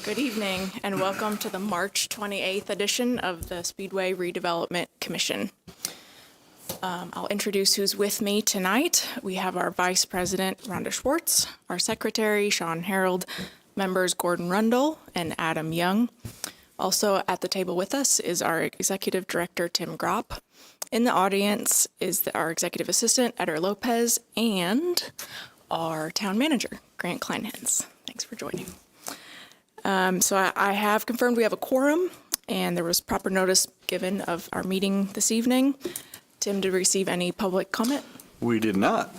Good evening and welcome to the March 28th edition of the Speedway Redevelopment Commission. I'll introduce who's with me tonight. We have our Vice President, Rhonda Schwartz, our Secretary, Sean Harold, members Gordon Rundle and Adam Young. Also at the table with us is our Executive Director, Tim Gropp. In the audience is our Executive Assistant, Eder Lopez, and our Town Manager, Grant Kleinhans. Thanks for joining. So I have confirmed we have a quorum, and there was proper notice given of our meeting this evening. Tim, did we receive any public comment? We did not.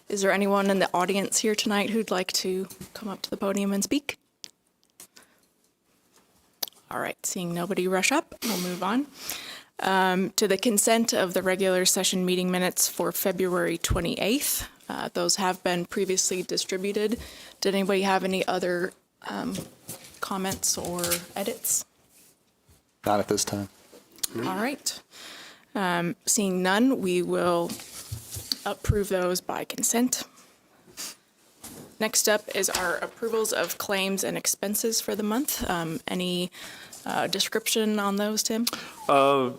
Is there anyone in the audience here tonight who'd like to come up to the podium and speak? All right, seeing nobody rush up, we'll move on. To the consent of the regular session meeting minutes for February 28th. Those have been previously distributed. Did anybody have any other comments or edits? Not at this time. All right. Seeing none, we will approve those by consent. Next up is our approvals of claims and expenses for the month. Any description on those, Tim?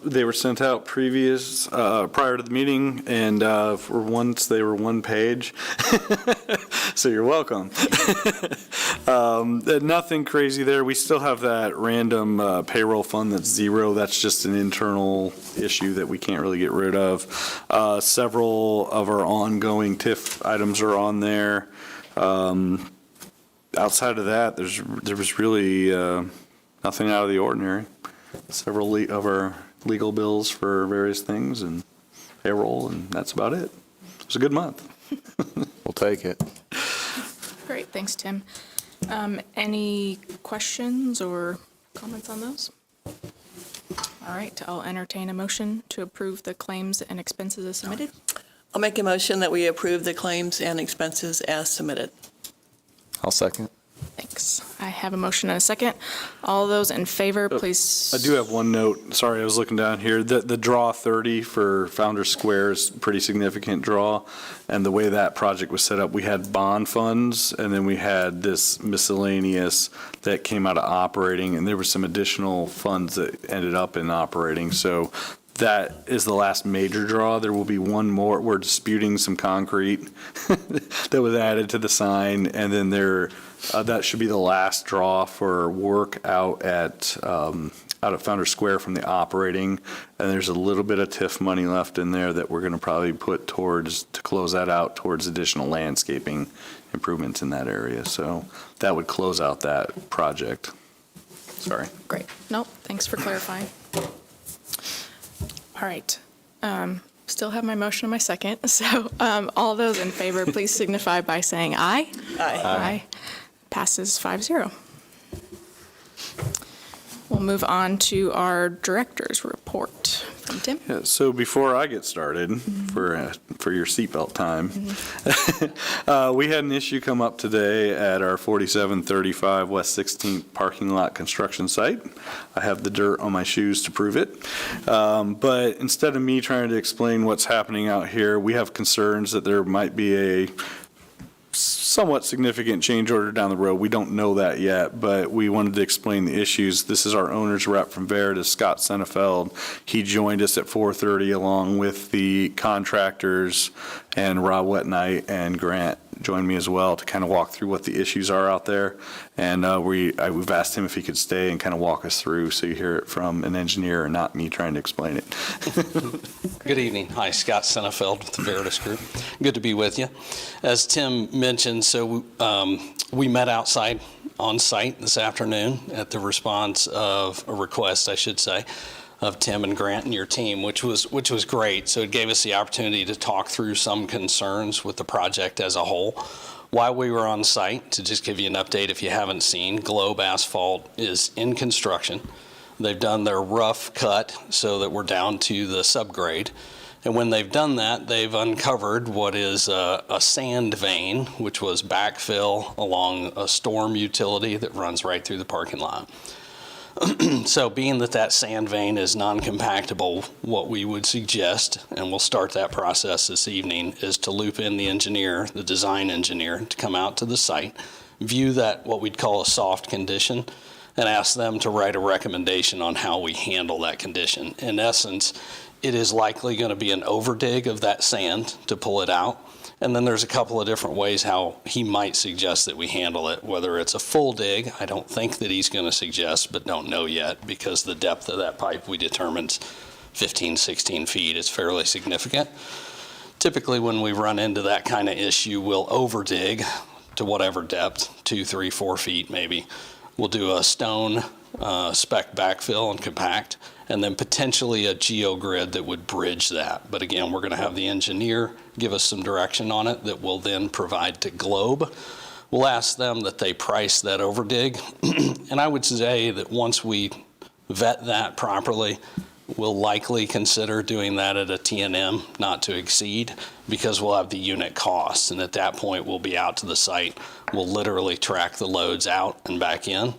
They were sent out prior to the meeting, and for once they were one page. So you're welcome. Nothing crazy there. We still have that random payroll fund that's zero. That's just an internal issue that we can't really get rid of. Several of our ongoing TIF items are on there. Outside of that, there was really nothing out of the ordinary. Several of our legal bills for various things and payroll, and that's about it. It was a good month. We'll take it. Great, thanks, Tim. Any questions or comments on those? All right, I'll entertain a motion to approve the claims and expenses as submitted. I'll make a motion that we approve the claims and expenses as submitted. I'll second. Thanks. I have a motion and a second. All those in favor, please. I do have one note. Sorry, I was looking down here. The draw 30 for Founders Square is a pretty significant draw. And the way that project was set up, we had bond funds, and then we had this miscellaneous that came out of operating, and there were some additional funds that ended up in operating. So that is the last major draw. There will be one more. We're disputing some concrete that was added to the sign, and then that should be the last draw for work out at Founders Square from the operating. And there's a little bit of TIF money left in there that we're going to probably put to close that out towards additional landscaping improvements in that area. So that would close out that project. Sorry. Great. Nope. Thanks for clarifying. All right. Still have my motion and my second. So all those in favor, please signify by saying aye. Aye. Aye. Passes 5-0. We'll move on to our director's report from Tim. Yeah, so before I get started, for your seatbelt time, we had an issue come up today at our 4735 West 16th parking lot construction site. I have the dirt on my shoes to prove it. But instead of me trying to explain what's happening out here, we have concerns that there might be a somewhat significant change order down the road. We don't know that yet, but we wanted to explain the issues. This is our owner's rep from Veritas, Scott Senefeld. He joined us at 4:30 along with the contractors, and Rob Wetnight and Grant joined me as well to kind of walk through what the issues are out there. And we've asked him if he could stay and kind of walk us through so you hear it from an engineer and not me trying to explain it. Good evening. Hi, Scott Senefeld with the Veritas Group. Good to be with you. As Tim mentioned, so we met outside on site this afternoon at the response of a request, I should say, of Tim and Grant and your team, which was great. So it gave us the opportunity to talk through some concerns with the project as a whole. While we were on site, to just give you an update if you haven't seen, Globe Asphalt is in construction. They've done their rough cut so that we're down to the subgrade. And when they've done that, they've uncovered what is a sand vein, which was backfill along a storm utility that runs right through the parking lot. So being that sand vein is non-compactable, what we would suggest, and we'll start that process this evening, is to loop in the engineer, the design engineer, to come out to the site, view that what we'd call a soft condition and ask them to write a recommendation on how we handle that condition. In essence, it is likely going to be an overdig of that sand to pull it out. And then there's a couple of different ways how he might suggest that we handle it, whether it's a full dig. I don't think that he's going to suggest, but don't know yet, because the depth of that pipe we determined 15, 16 feet is fairly significant. Typically, when we run into that kind of issue, we'll overdig to whatever depth, 2, 3, 4 feet maybe. We'll do a stone spec backfill and compact, and then potentially a geogrid that would bridge that. But again, we're going to have the engineer give us some direction on it that we'll then provide to Globe. We'll ask them that they price that overdig. And I would say that once we vet that properly, we'll likely consider doing that at a T&M, not to exceed, because we'll have the unit costs. And at that point, we'll be out to the site. We'll literally track the loads out and back in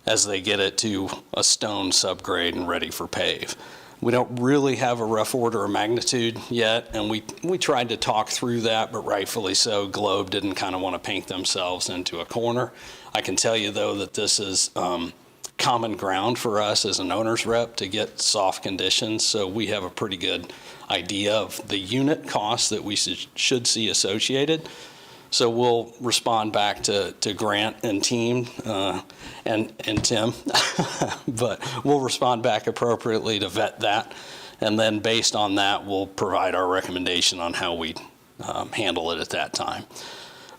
as they get it to a stone subgrade and ready for pave. We don't really have a rough order of magnitude yet, and we tried to talk through that, but rightfully so, Globe didn't kind of want to paint themselves into a corner. I can tell you, though, that this is common ground for us as an owner's rep to get soft conditions, so we have a pretty good idea of the unit costs that we should see associated. So we'll respond back to Grant and team and Tim, but we'll respond back appropriately to vet that. And then based on that, we'll provide our recommendation on how we handle it at that time.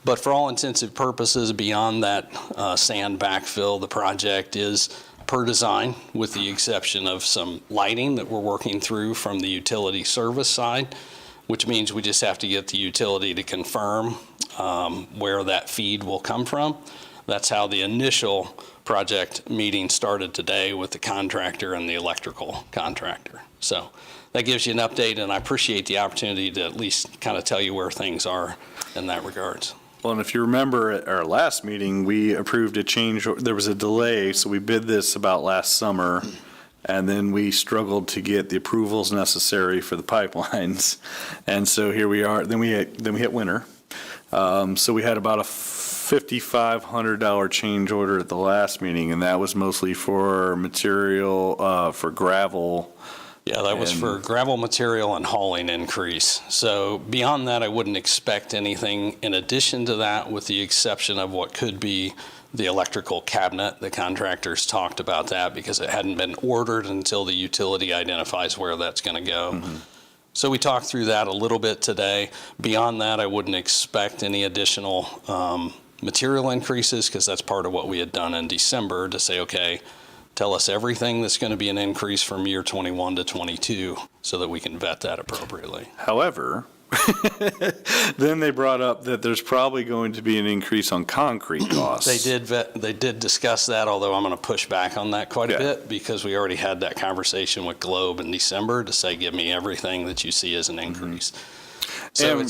But for all intents and purposes, beyond that sand backfill, the project is per design, with the exception of some lighting that we're working through from the utility service side, which means we just have to get the utility to confirm where that feed will come from. That's how the initial project meeting started today with the contractor and the electrical contractor. So that gives you an update, and I appreciate the opportunity to at least kind of tell you where things are in that regards. Well, and if you remember at our last meeting, we approved a change, there was a delay, so we bid this about last summer, and then we struggled to get the approvals necessary for the pipelines. And so here we are, then we hit winter. So we had about a $5,500 change order at the last meeting, and that was mostly for material, for gravel. Yeah, that was for gravel material and hauling increase. So beyond that, I wouldn't expect anything in addition to that, with the exception of what could be the electrical cabinet. The contractors talked about that because it hadn't been ordered until the utility identifies where that's going to go. Mm-hmm. So we talked through that a little bit today. Beyond that, I wouldn't expect any additional material increases, because that's part of what we had done in December to say, okay, tell us everything that's going to be an increase from year 21 to 22 so that we can vet that appropriately. However, then they brought up that there's probably going to be an increase on concrete costs. They did discuss that, although I'm going to push back on that quite a bit, because we already had that conversation with Globe in December to say, give me everything that you see as an increase. So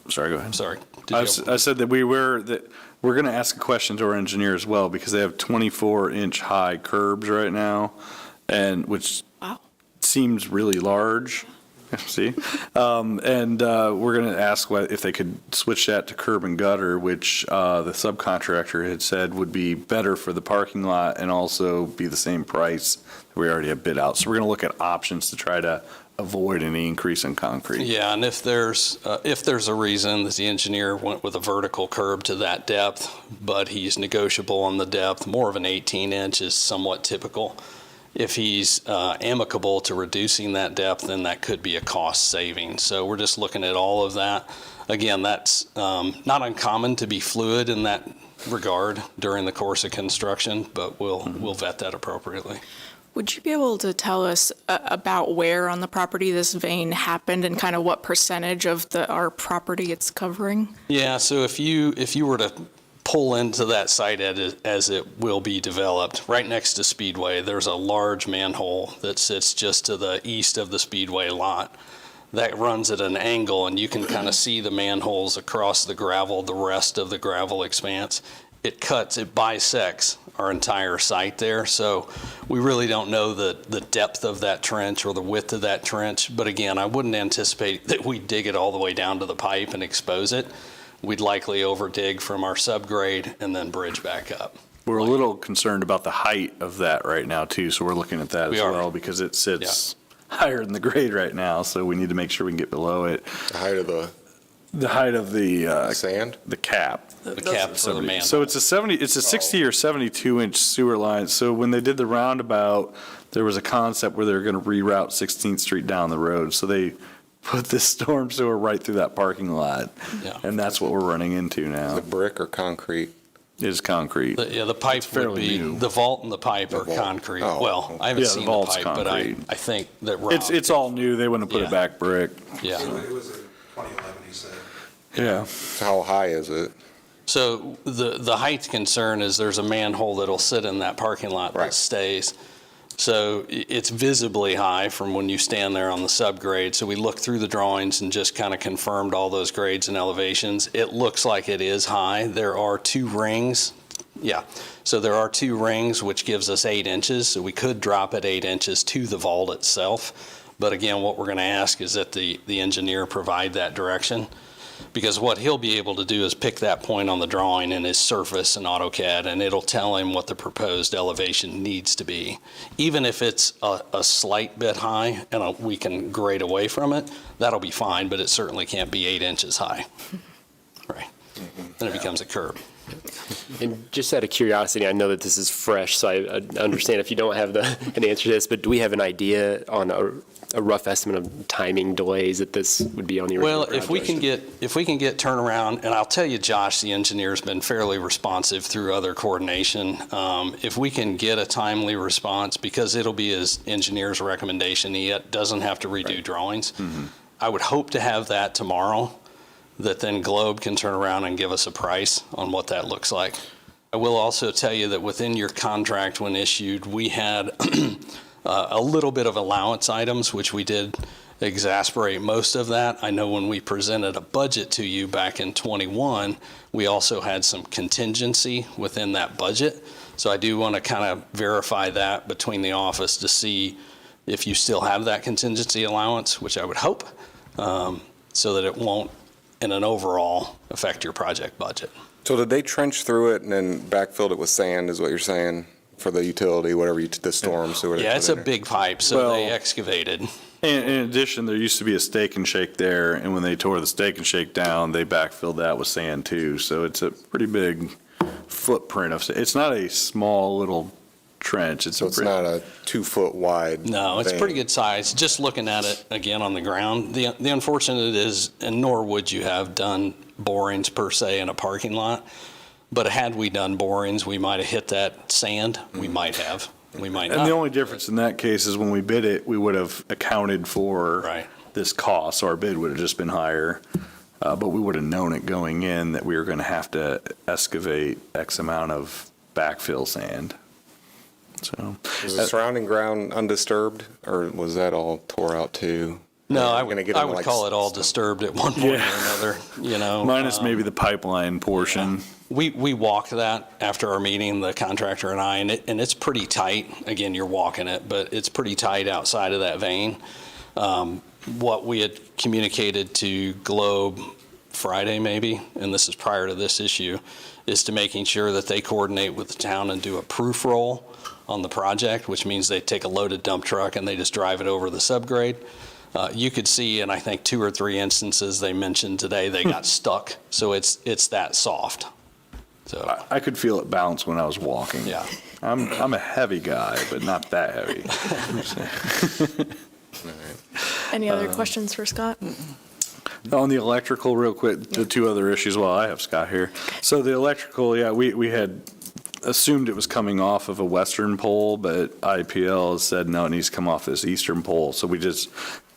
sorry, go ahead. I'm sorry. I said that we're going to ask a question to our engineer as well, because they have 24-inch high curbs right now, and which seems really large. See, and we're going to ask if they could switch that to curb and gutter, which the subcontractor had said would be better for the parking lot and also be the same price that we already have bid out. So we're going to look at options to try to avoid any increase in concrete. Yeah, and if there's a reason that the engineer went with a vertical curb to that depth, but he's negotiable on the depth, more of an 18-inch is somewhat typical. If he's amicable to reducing that depth, then that could be a cost saving. So we're just looking at all of that. Again, that's not uncommon to be fluid in that regard during the course of construction, but we'll vet that appropriately. Would you be able to tell us about where on the property this vein happened and kind of what percentage of our property it's covering? Yeah, so if you were to pull into that site as it will be developed, right next to Speedway, there's a large manhole that sits just to the east of the Speedway lot. That runs at an angle, and you can kind of see the manholes across the gravel, the rest of the gravel expanse. It bisects our entire site there, so we really don't know the depth of that trench or the width of that trench. But again, I wouldn't anticipate that we dig it all the way down to the pipe and expose it. we'd likely overdig from our subgrade and then bridge back up. We're a little concerned about the height of that right now too, so we're looking at that We as are. well because it sits higher than the grade right now, so we need to make sure we can get below it. The height of The height of the sand? the cap. The cap for the manhole. So it's a 60 or 72 inch sewer line. So when they did the roundabout, there was a concept where they were going to reroute 16th Street down the road. So they put this storm sewer right through that parking lot. Yeah. And that's what we're running into now. Is it brick or concrete? It is concrete. The pipe would fairly be, new. the vault and the pipe are vault. concrete. Oh, Well, I haven't Yeah, the seen the vault's pipe, but I concrete. think that Rob. It's all new. They wouldn't have put Yeah. it back brick. Yeah. It was in 2011, he said. Yeah. So how high is it? So the height concern is there's a manhole that'll sit in that parking lot that Right. stays. So it's visibly high from when you stand there on the subgrade. So we looked through the drawings and just kind of confirmed all those grades and elevations. It looks like it is high. There are two rings. Yeah. So there are two rings, which gives us 8 inches. So we could drop it 8 inches to the vault itself. But again, what we're going to ask is that the engineer provide that direction. Because what he'll be able to do is pick that point on the drawing in his Surface and AutoCAD, and it'll tell him what the proposed elevation needs to be. Even if it's a slight bit high and we can grade away from it, that'll be fine, but it certainly can't be 8 inches high. Right. Then it becomes a curb. And just out of curiosity, I know that this is fresh, so I understand if you don't have an answer to this, but do we have an idea on a rough estimate of timing delays that this would be on the original Well, project? if we can get turnaround, and I'll tell you, Josh, the engineer's been fairly responsive through other coordination. If we can get a timely response, because it'll be his engineer's recommendation, he doesn't have to redo drawings. I would hope to have that tomorrow, that then Globe can turn around and give us a price on what that looks like. I will also tell you that within your contract when issued, we had a little bit of allowance items, which we did exasperate most of that. I know when we presented a budget to you back in '21, we also had some contingency within that budget. So I do want to kind of verify that between the office to see if you still have that contingency allowance, which I would hope, so that it won't, in an overall, affect your project budget. So did they trench through it and then backfilled it with sand, is what you're saying, for the utility, whatever, the storm sewer? they Yeah, put it's in a there? big pipe, so they Well- excavated. And in addition, there used to be a Steak and Shake there, and when they tore the Steak and Shake down, they backfilled that with sand too. So it's a pretty big footprint of, it's not a small little trench. So it's not a 2-foot wide? No, it's vein. pretty good size. Just looking at it again on the ground, the unfortunate is, and nor would you have done borings per se in a parking lot, but had we done borings, we might have hit that sand. We might have. We might And the not. only difference in that case is when we bid it, we would have accounted for Right. this cost, so our bid would have just been higher. But we would have known it going in that we were going to have to excavate X amount of backfill sand. So, Was the surrounding ground undisturbed, or was that all tore out too? No, I You're gonna would, get I them would like call it all some- disturbed at one point Yeah. or another, you know. minus maybe the pipeline portion. We walked that after our meeting, the contractor and I, and it's pretty tight. Again, you're walking it, but it's pretty tight outside of that vein. What we had communicated to Globe Friday maybe, and this is prior to this issue, is to making sure that they coordinate with the town and do a proof roll on the project, which means they take a loaded dump truck and they just drive it over the subgrade. You could see in, I think, 2 or 3 instances they mentioned today, they got stuck. So it's that soft. So, I could feel it bounce when I was walking. yeah. I'm a heavy guy, but not that heavy. Any other questions for Scott? On the electrical, real quick, the two other issues, well, I have Scott here. So the electrical, yeah, we had assumed it was coming off of a western pole, but IPL has said, no, it needs to come off this eastern pole. So we just,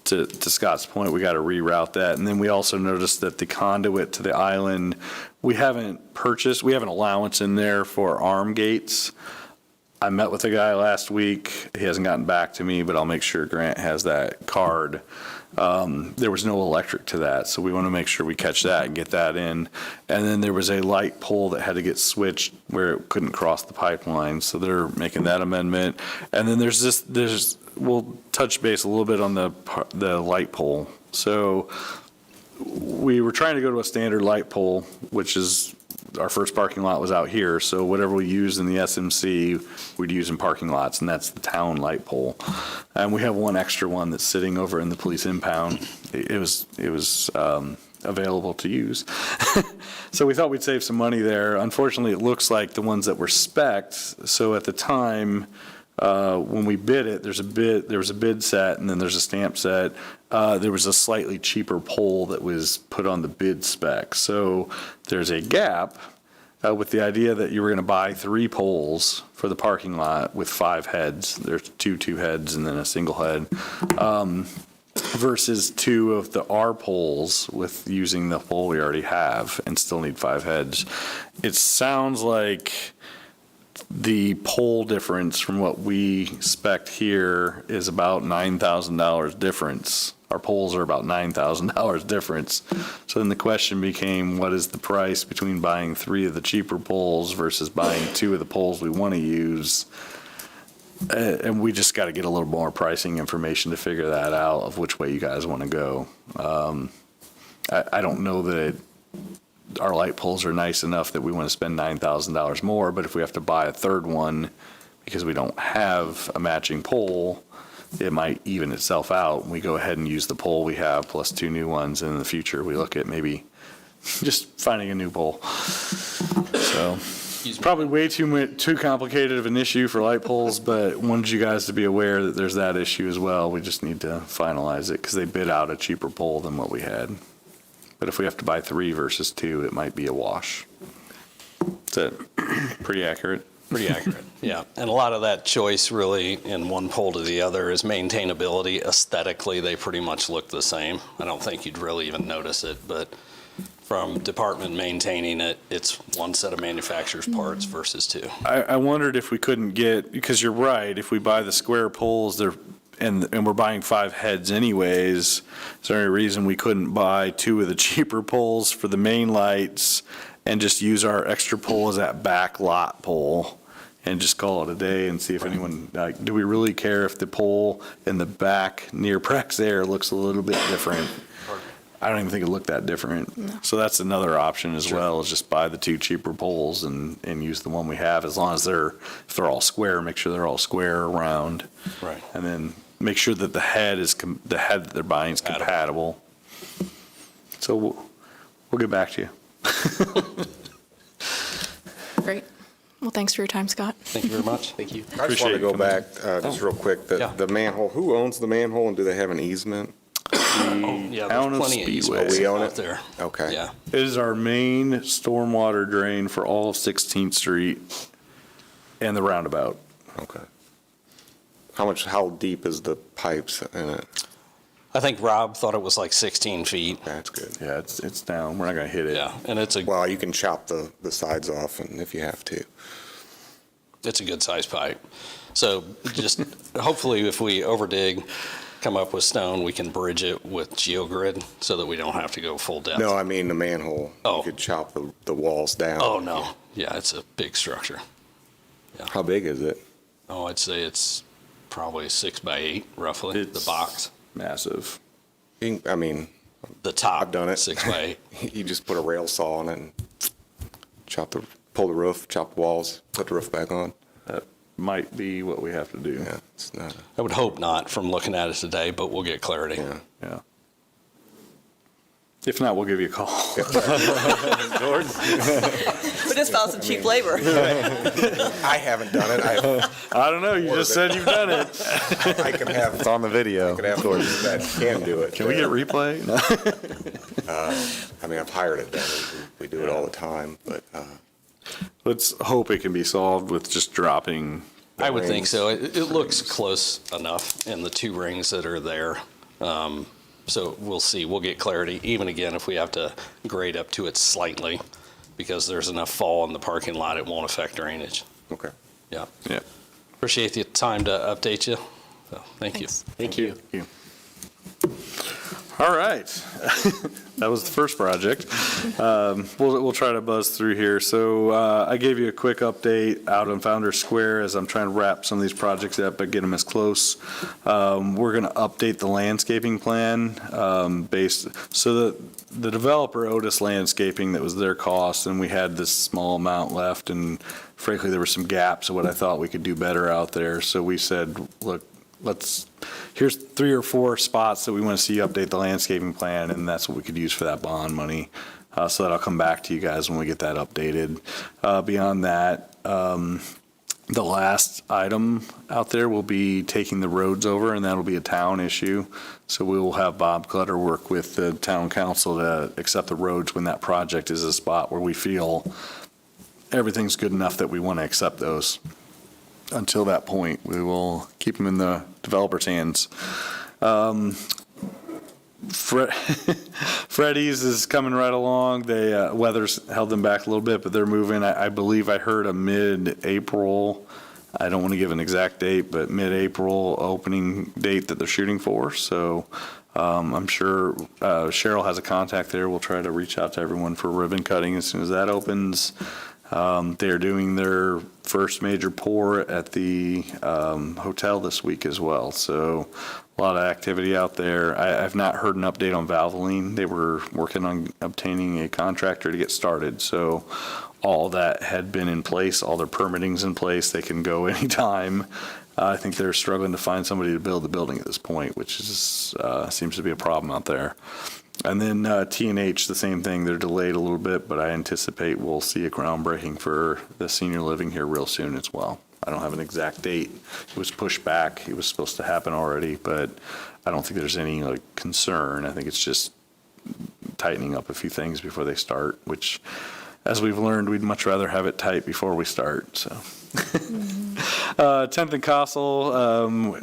to Scott's point, we got to reroute that. And then we also noticed that the conduit to the island, we have an allowance in there for arm gates. I met with a guy last week. He hasn't gotten back to me, but I'll make sure Grant has that card. There was no electric to that, so we want to make sure we catch that and get that in. And then there was a light pole that had to get switched where it couldn't cross the pipeline, so they're making that amendment. And then we'll touch base a little bit on the light pole. So we were trying to go to a standard light pole, which is, our first parking lot was out here, so whatever we use in the SMC, we'd use in parking lots, and that's the town light pole. And we have one extra one that's sitting over in the police impound. It was available to use. So we thought we'd save some money there. Unfortunately, it looks like the ones that were spec'd, so at the time, when we bid it, there was a bid set and then there's a stamp set. There was a slightly cheaper pole that was put on the bid spec. So there's a gap with the idea that you were going to buy 3 poles for the parking lot with 5 heads. There's two heads and then a single head. Versus 2 of the R poles with using the pole we already have and still need 5 heads. It sounds like the pole difference from what we spec'd here is about $9,000 difference. Our poles are about $9,000 difference. So then the question became, what is the price between buying 3 of the cheaper poles versus buying 2 of the poles we want to use? And we just got to get a little more pricing information to figure that out of which way you guys want to go. I don't know that our light poles are nice enough that we want to spend $9,000 more, but if we have to buy a third one because we don't have a matching pole, it might even itself out. We go ahead and use the pole we have plus 2 new ones, and in the future we look at maybe just finding a new pole. So probably way too complicated of an issue for light poles, but wanted you guys to be aware that there's that issue as well. We just need to finalize it because they bid out a cheaper pole than what we had. But if we have to buy 3 versus 2, it might be a wash. Is that pretty accurate? Pretty accurate, yeah. And a lot of that choice really in one pole to the other is maintainability. Aesthetically, they pretty much look the same. I don't think you'd really even notice it, but from department maintaining it, it's one set of manufacturer's parts versus 2. I wondered if we couldn't get, because you're right, if we buy the square poles, and we're buying 5 heads anyways, is there any reason we couldn't buy 2 of the cheaper poles for the main lights and just use our extra pole as that back lot pole and just call it a day and see if anyone, do we really care if the pole in the back near Prex Air looks a little bit different? I don't even think it looked that different. No. So that's another option as well, is just buy the 2 cheaper poles and use the one we have, as long as if they're all square, make sure they're all square around. Right. And then make sure that the head that they're buying is compatible. So we'll get back to you. Great. Well, thanks for your time, Scott. Thank you very much. Thank you. I just want to go back, just real quick, Yeah. the manhole, who owns the manhole and do they have an easement? Yeah, Town there's of plenty of Speedway. easements We own out it? there. Okay. Yeah. It is our main stormwater drain for all of 16th Street and the roundabout. Okay. How deep is the pipes in it? I think Rob thought it was like 16 feet. That's good. Yeah, it's down. We're not going to hit it. Yeah, and it's Well, you can chop the sides off and if you have to. a good sized pipe. So just hopefully if we overdig, come up with stone, we can bridge it with GeoGrid so that we don't have to go full depth. No, I mean the manhole. Oh. You could chop the walls down. Oh, no. Yeah, it's a big structure. How big is it? Oh, I'd say it's probably 6 by 8 roughly, the box. Massive. I mean, The top. I've done it. 6 by 8. you just put a rail saw on it and pull the roof, chop the walls, put the roof back on. That might be what we have to do. Yeah, it's not. I would hope not from looking at it today, but we'll get clarity. Yeah. Yeah. If not, we'll give you a call. We just found some cheap labor. I haven't done it. I don't know. You just said you've done it. I could have. It's on the video. I could have those that can do it. Can we get replay? No. I mean, I've hired it done. We do it all the time, but Let's hope it can be solved with just dropping. I would think rings. so. It looks close enough in the 2 rings that are there. So we'll see. We'll get clarity, even again, if we have to grade up to it slightly, because there's enough fall in the parking lot, it won't affect drainage. okay. Yeah. Yeah. Appreciate the time to update you. So, thank you. Thanks. Thank you. All right. That was the first project. We'll try to buzz through here. So I gave you a quick update out on Founders Square as I'm trying to wrap some of these projects up but get them as close. We're going to update the landscaping plan so the developer owed us landscaping that was their cost, and we had this small amount left, and frankly, there were some gaps of what I thought we could do better out there. So we said, look, here's 3 or 4 spots that we want to see you update the landscaping plan, and that's what we could use for that bond money. So that I'll come back to you guys when we get that updated. Beyond that, the last item out there will be taking the roads over, and that'll be a town issue. So we will have Bob Clutter work with the town council to accept the roads when that project is a spot where we feel everything's good enough that we want to accept those. Until that point, we will keep them in the developer's hands. Freddy's is coming right along. Weather's held them back a little bit, but they're moving. I believe I heard a mid-April, I don't want to give an exact date, but mid-April opening date that they're shooting for. So I'm sure Cheryl has a contact there. We'll try to reach out to everyone for ribbon cutting as soon as that opens. They're doing their first major pour at the hotel this week as well. So a lot of activity out there. I've not heard an update on Valvoline. They were working on obtaining a contractor to get started. So all that had been in place, all their permitting's in place. They can go anytime. I think they're struggling to find somebody to build the building at this point, which is seems to be a problem out there. And then T&H, the same thing. They're delayed a little bit, but I anticipate we'll see a groundbreaking for the senior living here real soon as well. I don't have an exact date. It was pushed back. It was supposed to happen already, but I don't think there's any concern. I think it's just tightening up a few things before they start, which, as we've learned, we'd much rather have it tight before we start. So. 10th and Castle,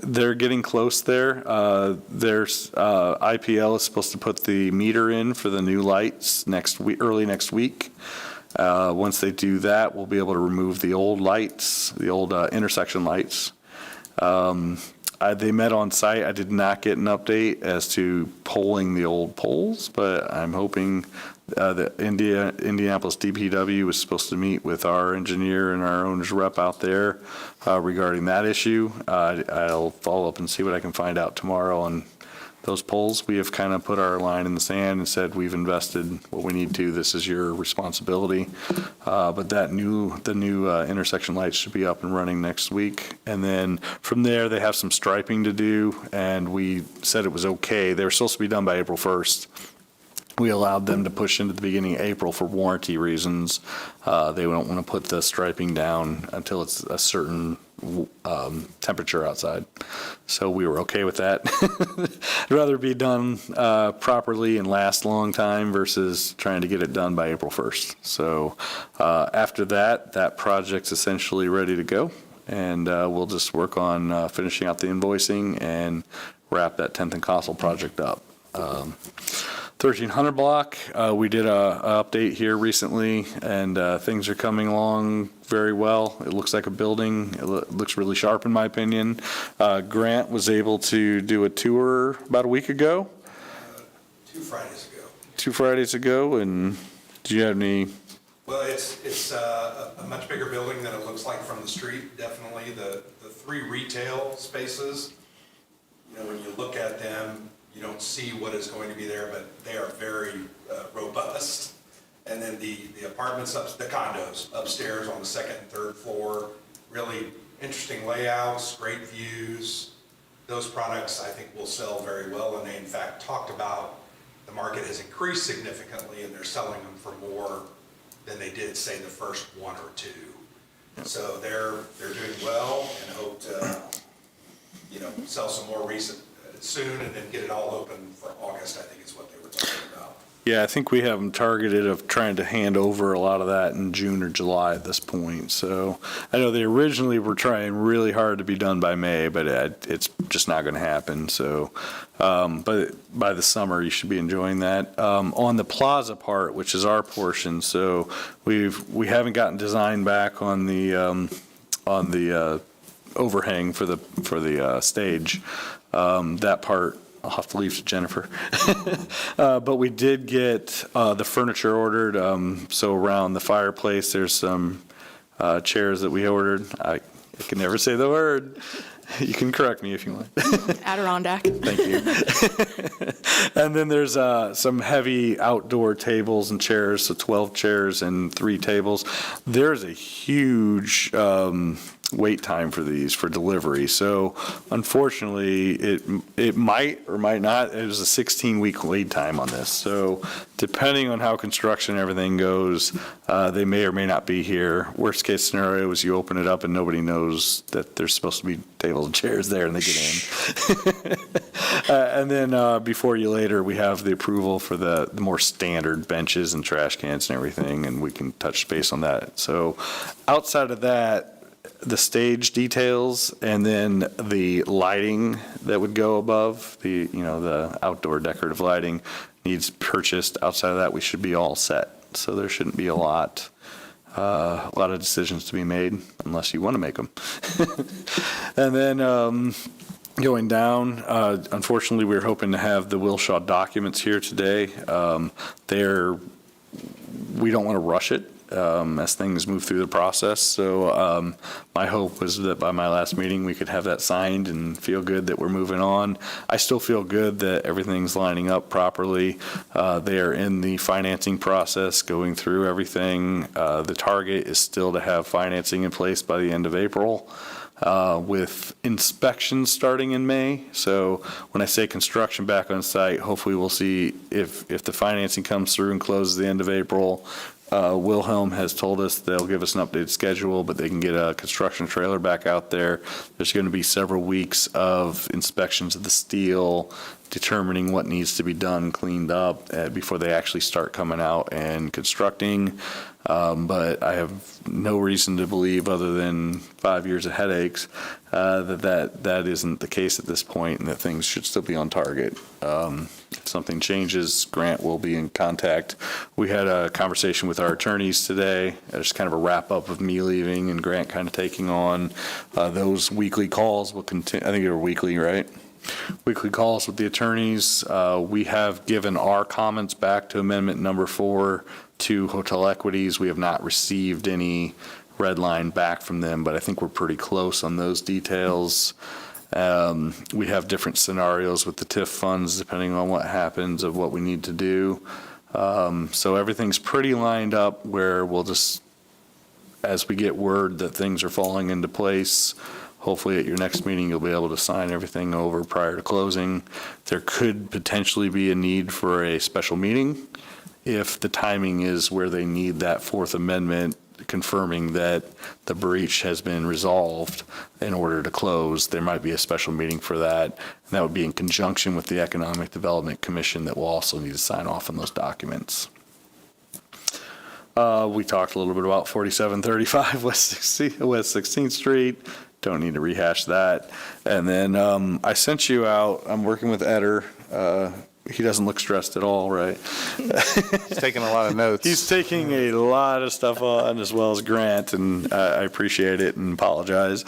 they're getting close there. There's IPL is supposed to put the meter in for the new lights early next week. Once they do that, we'll be able to remove the old lights, the old intersection lights. They met on site. I did not get an update as to polling the old poles, but I'm hoping the Indianapolis DPW was supposed to meet with our engineer and our owner's rep out there regarding that issue. I'll follow up and see what I can find out tomorrow on those poles. We have kind of put our line in the sand and said we've invested what we need to. This is your responsibility. But the new intersection lights should be up and running next week. And then from there, they have some striping to do, and we said it was okay. They were supposed to be done by April 1st. We allowed them to push into the beginning of April for warranty reasons. They don't want to put the striping down until it's a certain temperature outside. So we were okay with that. I'd rather be done properly and last a long time versus trying to get it done by April 1st. So after that project's essentially ready to go. And we'll just work on finishing out the invoicing and wrap that 10th and Castle project up. 1300 block, we did a update here recently, and things are coming along very well. It looks like a building. It looks really sharp in my opinion. Grant was able to do a tour about a week ago. 2 Fridays ago. 2 Fridays ago, and do you have any? Well, it's a much bigger building than it looks like from the street. Definitely the 3 retail spaces, when you look at them, you don't see what is going to be there, but they are very robust. And then the apartments, the condos upstairs on the 2nd and 3rd floor, really interesting layouts, great views. Those products I think will sell very well, and they in fact talked about the market has increased significantly and they're selling them for more than they did, say, the first 1 or 2. So they're doing well and hope to sell some more soon and then get it all open for August, I think is what they were talking about. Yeah, I think we have them targeted of trying to hand over a lot of that in June or July at this point. So I know they originally were trying really hard to be done by May, but it's just not going to happen. So, but by the summer, you should be enjoying that. On the plaza part, which is our portion, so we haven't gotten design back on the overhang for the stage. That part I'll have to leave to Jennifer. But we did get the furniture ordered. So around the fireplace, there's some chairs that we ordered. I can never say the word. You can correct me if you want. Adirondack. Thank you. And then there's some heavy outdoor tables and chairs, so 12 chairs and 3 tables. There's a huge wait time for these for delivery. So unfortunately, it might or might not. It was a 16-week lead time on this. So depending on how construction and everything goes, they may or may not be here. Worst case scenario is you open it up and nobody knows that there's supposed to be tables and chairs there and they get in. And then before you later, we have the approval for the more standard benches and trash cans and everything, and we can touch base on that. So outside of that, the stage details and then the lighting that would go above, the outdoor decorative lighting needs purchased. Outside of that, we should be all set. So there shouldn't be a lot of decisions to be made unless you want to make them. And then going down, unfortunately, we were hoping to have the Wilshaw documents here today. We don't want to rush it as things move through the process. So my hope was that by my last meeting, we could have that signed and feel good that we're moving on. I still feel good that everything's lining up properly. They are in the financing process, going through everything. The target is still to have financing in place by the end of April. With inspections starting in May. So when I say construction back on site, hopefully we'll see if the financing comes through and closes the end of April. Wilhelm has told us they'll give us an updated schedule, but they can get a construction trailer back out there. There's going to be several weeks of inspections of the steel, determining what needs to be done, cleaned up before they actually start coming out and constructing. But I have no reason to believe, other than 5 years of headaches, that isn't the case at this point, and that things should still be on target. If something changes, Grant will be in contact. We had a conversation with our attorneys today, just kind of a wrap up of me leaving and Grant kind of taking on. Those weekly calls will continue. I think they were weekly, right? Weekly calls with the attorneys. We have given our comments back to amendment number 4 to Hotel Equities. We have not received any red line back from them, but I think we're pretty close on those details. We have different scenarios with the TIF funds, depending on what happens of what we need to do. So everything's pretty lined up where we'll just, as we get word that things are falling into place, hopefully at your next meeting, you'll be able to sign everything over prior to closing. There could potentially be a need for a special meeting if the timing is where they need that 4th Amendment confirming that the breach has been resolved in order to close. There might be a special meeting for that. And that would be in conjunction with the Economic Development Commission that will also need to sign off on those documents. We talked a little bit about 4735 West 16th Street. Don't need to rehash that. And then I sent you out, I'm working with Eder. He doesn't look stressed at all, right? He's taking a lot of notes. He's taking a lot of stuff on, as well as Grant, and I appreciate it and apologize.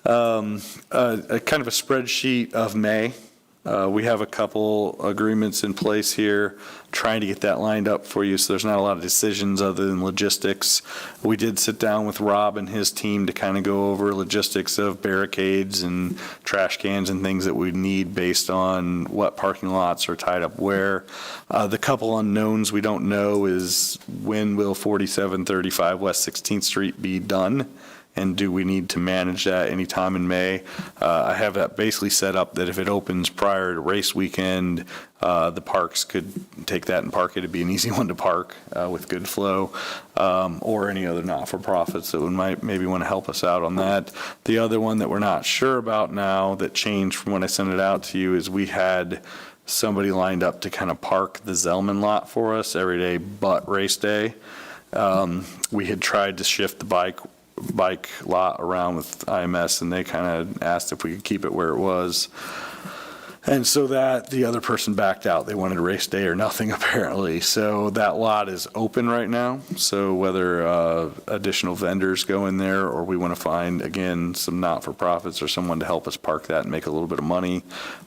A kind of a spreadsheet of May. We have a couple agreements in place here, trying to get that lined up for you, so there's not a lot of decisions other than logistics. We did sit down with Rob and his team to kind of go over logistics of barricades and trash cans and things that we need based on what parking lots are tied up where. The couple unknowns we don't know is, when will 4735 West 16th Street be done? And do we need to manage that anytime in May? I have that basically set up that if it opens prior to race weekend, the parks could take that and park it. It'd be an easy one to park with good flow, or any other not-for-profits that might maybe want to help us out on that. The other one that we're not sure about now that changed from when I sent it out to you is we had somebody lined up to kind of park the Zellman lot for us every day but race day. We had tried to shift the bike lot around with IMS, and they kind of asked if we could keep it where it was. And so that, the other person backed out. They wanted a race day or nothing, apparently. So that lot is open right now. So whether additional vendors go in there, or we want to find, again, some not-for-profits or someone to help us park that and make a little bit of money,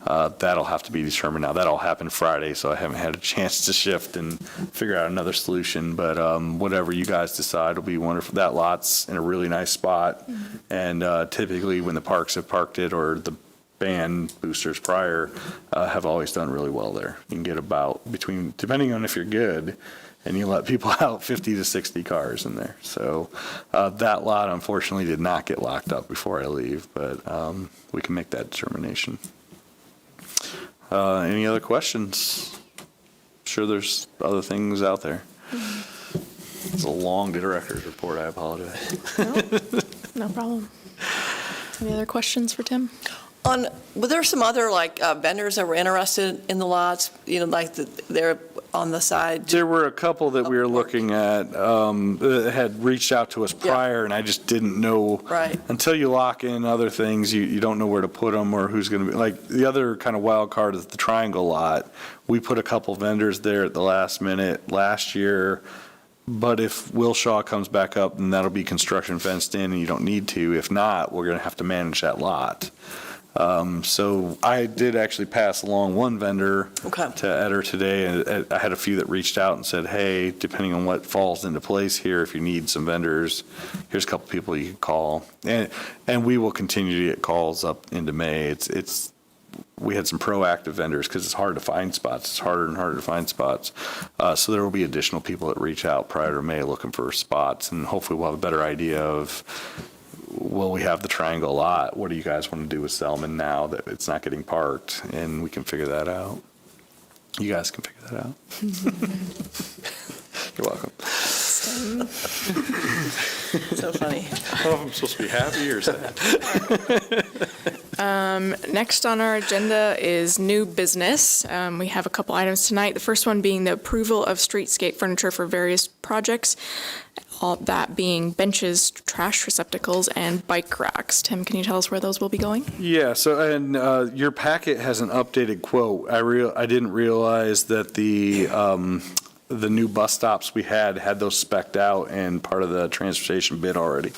that'll have to be determined now. That all happened Friday, so I haven't had a chance to shift and figure out another solution. But whatever you guys decide will be wonderful. That lot's in a really nice spot. And typically, when the parks have parked it, or the band boosters prior, have always done really well there. You can get about between, depending on if you're good, and you let people out, 50 to 60 cars in there. So that lot, unfortunately, did not get locked up before I leave, but we can make that determination. Any other questions? Sure, there's other things out there. It's a long director's report. I apologize. No problem. Any other questions for Tim? Were there some other vendors that were interested in the lots, they're on the side? There were a couple that we were looking at that had reached out to us prior, and I just didn't know. Right. Until you lock in other things, you don't know where to put them or who's going to be. Like, the other kind of wild card is the Triangle lot. We put a couple vendors there at the last minute last year, but if Wilshaw comes back up, then that'll be construction fenced in, and you don't need to. If not, we're going to have to manage that lot. So I did actually pass along one vendor to Eder today, and I had a few that reached out and said, hey, depending on what falls into place here, if you need some vendors, here's a couple people you can call. And we will continue to get calls up into May. We had some proactive vendors because it's hard to find spots. It's harder and harder to find spots. So there will be additional people that reach out prior to May looking for spots, and hopefully we'll have a better idea of, well, we have the Triangle lot. What do you guys want to do with Selman now that it's not getting parked? And we can figure that out. You guys can figure that out. You're welcome. So funny. Oh, I'm supposed to be happy or sad? Next on our agenda is new business. We have a couple items tonight. The first one being the approval of streetscape furniture for various projects, all that being benches, trash receptacles, and bike racks. Tim, can you tell us where those will be going? Yeah, so, and your packet has an updated quote. I didn't realize that the new bus stops we had those spec'd out and part of the transportation bid already.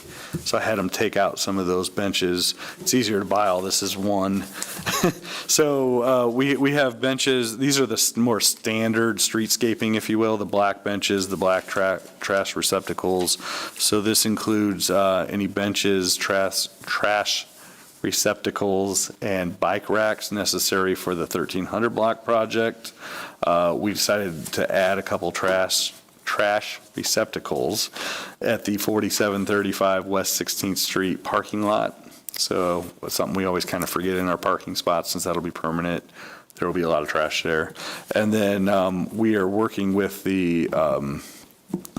So I had them take out some of those benches. It's easier to buy all this as one. So we have benches. These are the more standard streetscaping, if you will, the black benches, the black trash receptacles. So this includes any benches, trash receptacles, and bike racks necessary for the 1300 block project. We decided to add a couple trash receptacles at the 4735 West 16th Street parking lot. So it's something we always kind of forget in our parking spots, since that'll be permanent. There will be a lot of trash there. And then we are working with the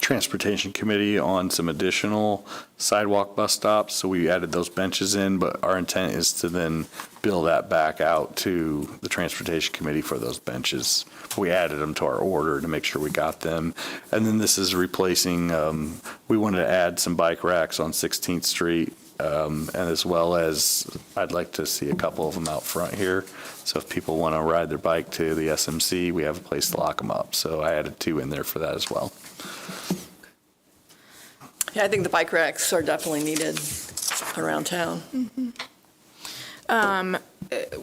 Transportation Committee on some additional sidewalk bus stops, so we added those benches in, but our intent is to then bill that back out to the Transportation Committee for those benches. We added them to our order to make sure we got them. And then this is replacing, we wanted to add some bike racks on 16th Street, and as well as I'd like to see a couple of them out front here. So if people want to ride their bike to the SMC, we have a place to lock them up. So I added 2 in there for that as well. Yeah, I think the bike racks are definitely needed around town.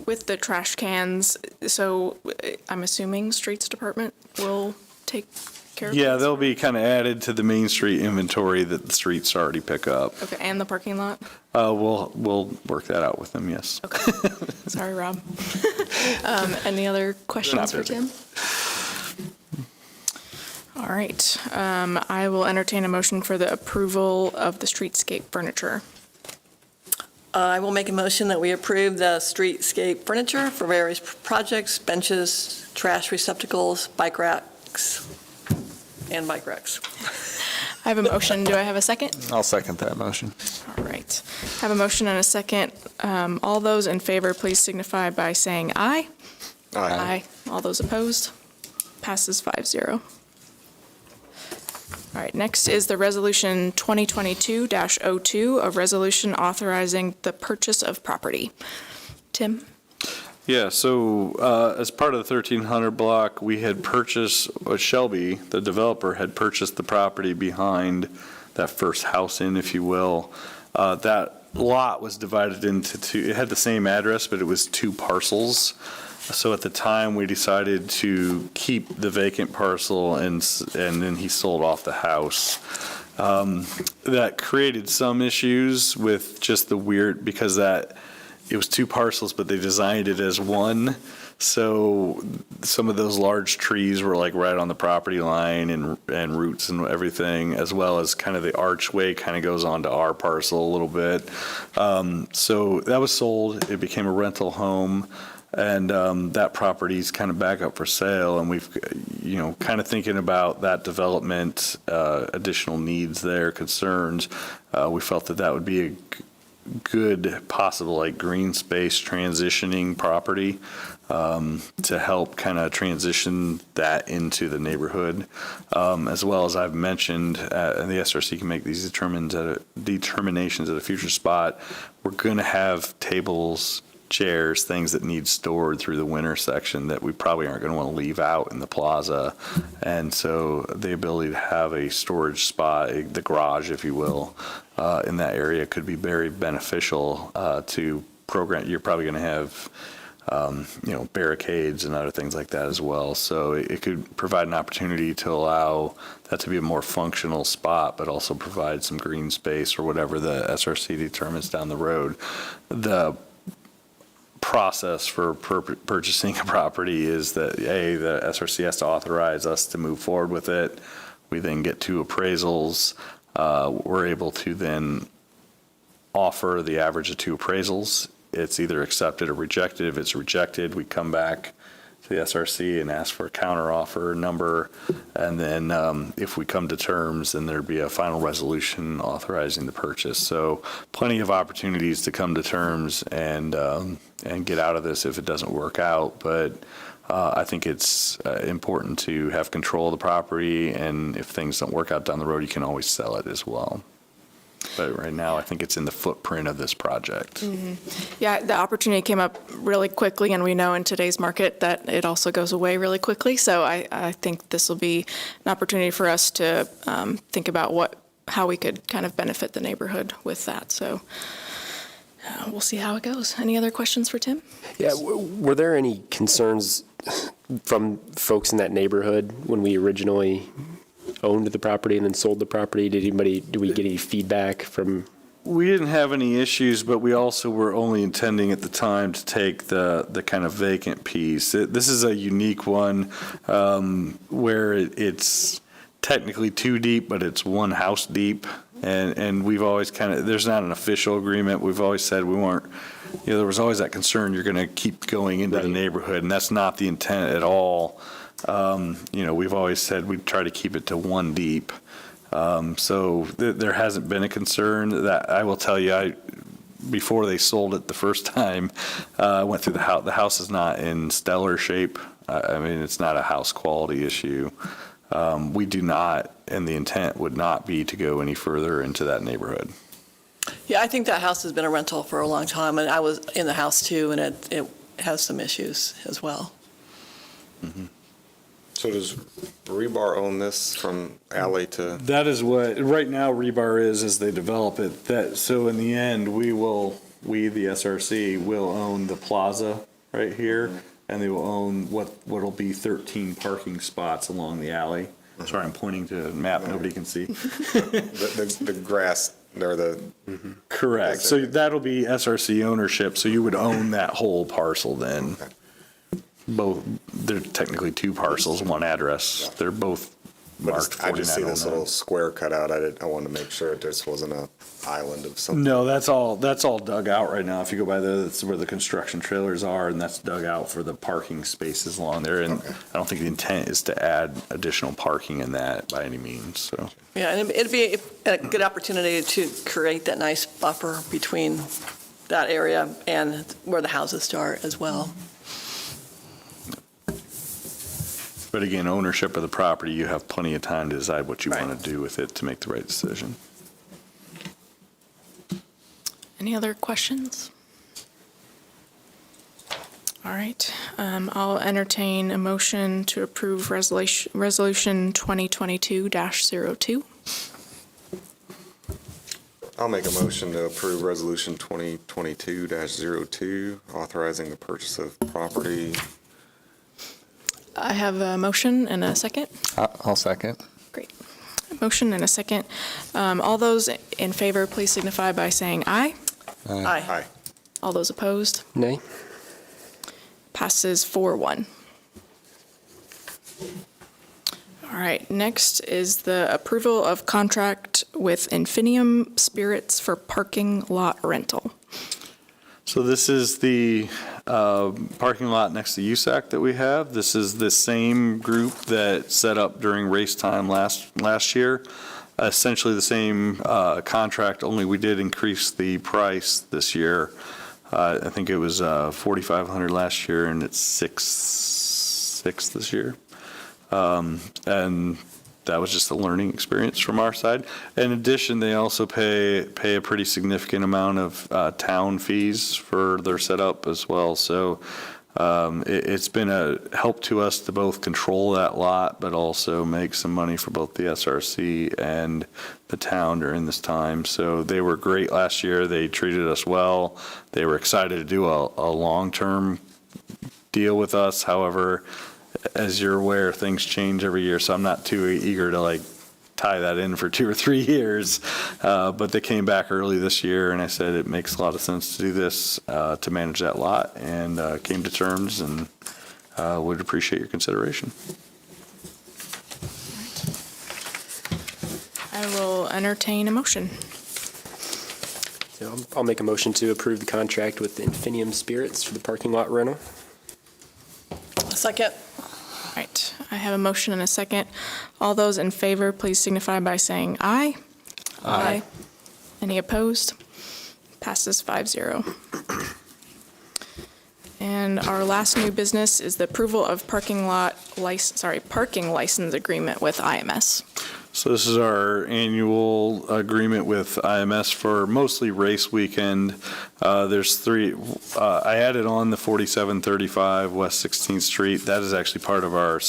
With the trash cans, so I'm assuming Streets Department will take care of Yeah, those? they'll be kind of added to the Main Street inventory that the streets already pick up. Okay, and the parking lot? We'll work that out with them, yes. Okay. Sorry, Rob. Any other questions for busy. Tim? All right. I will entertain a motion for the approval of the streetscape furniture. I will make a motion that we approve the streetscape furniture for various projects, benches, trash receptacles, bike racks, and bike racks. I have a motion. Do I have a second? I'll second that motion. All right. I have a motion and a second. All those in favor, please signify by saying aye. Aye. All those opposed? Passes 5-0. All right, next is the Resolution 2022-02, a resolution authorizing the purchase of property. Tim? Yeah, so as part of the 1300 block, we had purchased, Shelby, the developer, had purchased the property behind that first house in, if you will. That lot was divided into two, it had the same address, but it was two parcels. So at the time, we decided to keep the vacant parcel, and then he sold off the house. That created some issues with just the weird, because it was two parcels, but they designed it as one. So some of those large trees were like right on the property line and roots and everything, as well as kind of the archway kind of goes onto our parcel a little bit. So that was sold. It became a rental home. And that property's kind of back up for sale, and we've, kind of thinking about that development, additional needs there, concerns. We felt that would be a good possible like green space transitioning property to help kind of transition that into the neighborhood. As well as I've mentioned, and the SRC can make these determinations at a future spot. We're going to have tables, chairs, things that need stored through the winter section that we probably aren't going to want to leave out in the plaza. And so the ability to have a storage spot, the garage, if you will, in that area could be very beneficial to program. You're probably going to have, barricades and other things like that as well. So it could provide an opportunity to allow that to be a more functional spot, but also provide some green space or whatever the SRC determines down the road. The process for purchasing a property is that, the SRC has to authorize us to move forward with it. We then get two appraisals. We're able to then offer the average of two appraisals. It's either accepted or rejected. If it's rejected, we come back to the SRC and ask for a counteroffer number. And then if we come to terms, then there'd be a final resolution authorizing the purchase. So plenty of opportunities to come to terms and get out of this if it doesn't work out. But I think it's important to have control of the property, and if things don't work out down the road, you can always sell it as well. But right now, I think it's in the footprint of this project. Mm-hmm. Yeah, the opportunity came up really quickly, and we know in today's market that it also goes away really quickly. So I think this will be an opportunity for us to think about how we could kind of benefit the neighborhood with that. So we'll see how it goes. Any other questions for Tim? Yeah, were there any concerns from folks in that neighborhood when we originally owned the property and then sold the property? Do we get any feedback from? We didn't have any issues, but we also were only intending at the time to take the kind of vacant piece. This is a unique one where it's technically two deep, but it's one house deep. And we've always there's not an official agreement. We've always said we weren't, there was always that concern you're going to keep going into the neighborhood, and that's not the intent at all. We've always said we try to keep it to one deep. So there hasn't been a concern. That I will tell you, before they sold it the first time, I went through the house. The house is not in stellar shape. It's not a house quality issue. We do not, and the intent would not be to go any further into that neighborhood. Yeah, I think that house has been a rental for a long time, and I was in the house too, and it has some issues as well. Mm-hmm. So does Rebar own this from alley to? That is what, right now, Rebar is as they develop it. So in the end, we, the SRC, will own the plaza right here, and they will own what'll be 13 parking spots along the alley. Sorry, I'm pointing to a map nobody can see. The grass, or the. Mm-hmm. Correct. So that'll be SRC ownership, so you would own that whole parcel then. Okay. Both, they're technically two parcels, one address. They're both marked I just see this 4909. little square cut out. I wanted to make sure it just wasn't a island of something. No, that's all dug out right now. If you go by there, that's where the construction trailers are, and that's dug out for the parking spaces along there. And Okay. I don't think the intent is to add additional parking in that by any means, so. Yeah, and it'd be a good opportunity to create that nice buffer between that area and where the houses start as well. But again, ownership of the property, you have plenty of time to decide what you Right. want to do with it to make the right decision. Any other questions? All right, I'll entertain a motion to approve Resolution 2022-02. I'll make a motion to approve Resolution 2022-02, authorizing the purchase of property. I have a motion and a second. I'll second. Great. A motion and a second. All those in favor, please signify by saying aye. Aye. Aye. All those opposed? Nay? Passes 4-1. All right, next is the approval of contract with Infinium Spirits for parking lot rental. So this is the parking lot next to USAC that we have. This is the same group that set up during race time last year. Essentially the same contract, only we did increase the price this year. I think it was $4,500 last year, and it's $6,600 this year. And that was just a learning experience from our side. In addition, they also pay a pretty significant amount of town fees for their setup as well. So it's been a help to us to both control that lot, but also make some money for both the SRC and the town during this time. So they were great last year. They treated us well. They were excited to do a long-term deal with us. However, as you're aware, things change every year, so I'm not too eager to tie that in for 2 or 3 years. But they came back early this year, and I said it makes a lot of sense to do this, to manage that lot, and came to terms, and would appreciate your consideration. I will entertain a motion. So I'll make a motion to approve the contract with Infinium Spirits for the parking lot rental. Second. All right, I have a motion and a second. All those in favor, please signify by saying aye. Aye. Any opposed? Passes 5-0. And our last new business is the approval of parking license agreement with IMS. So this is our annual agreement with IMS for mostly race weekend. There's 3, I added on the 4735 West 16th Street. That is actually part of our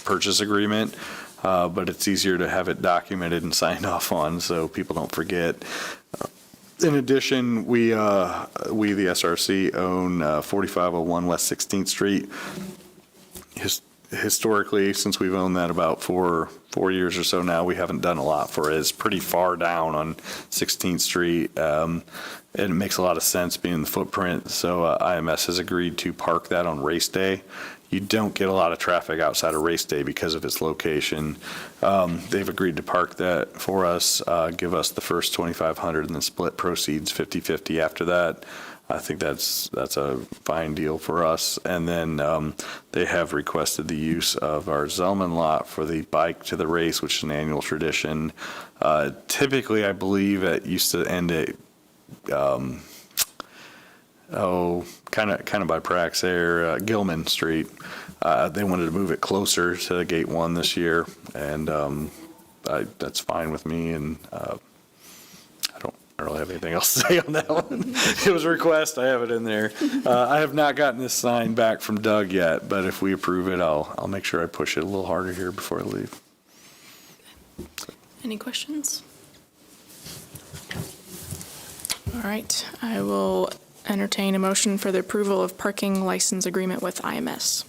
purchase agreement, but it's easier to have it documented and signed off on so people don't forget. In addition, we the SRC, own 4501 West 16th Street. Historically, since we've owned that about four years or so now, we haven't done a lot for it. It's pretty far down on 16th Street, and it makes a lot of sense being the footprint. So IMS has agreed to park that on race day. You don't get a lot of traffic outside of race day because of its location. They've agreed to park that for us, give us the first $2,500, and then split proceeds 50-50 after that. I think that's a fine deal for us. And then they have requested the use of our Zellman lot for the bike to the race, which is an annual tradition. Typically, I believe it used to end at kind of by Prax there, Gilman Street. They wanted to move it closer to Gate 1 this year, and that's fine with me. And I don't really have anything else to say on that one. It was a request. I have it in there. I have not gotten this sign back from Doug yet, but if we approve it, I'll make sure I push it a little harder here before I leave. Any questions? All right, I will entertain a motion for the approval of parking license agreement with IMS.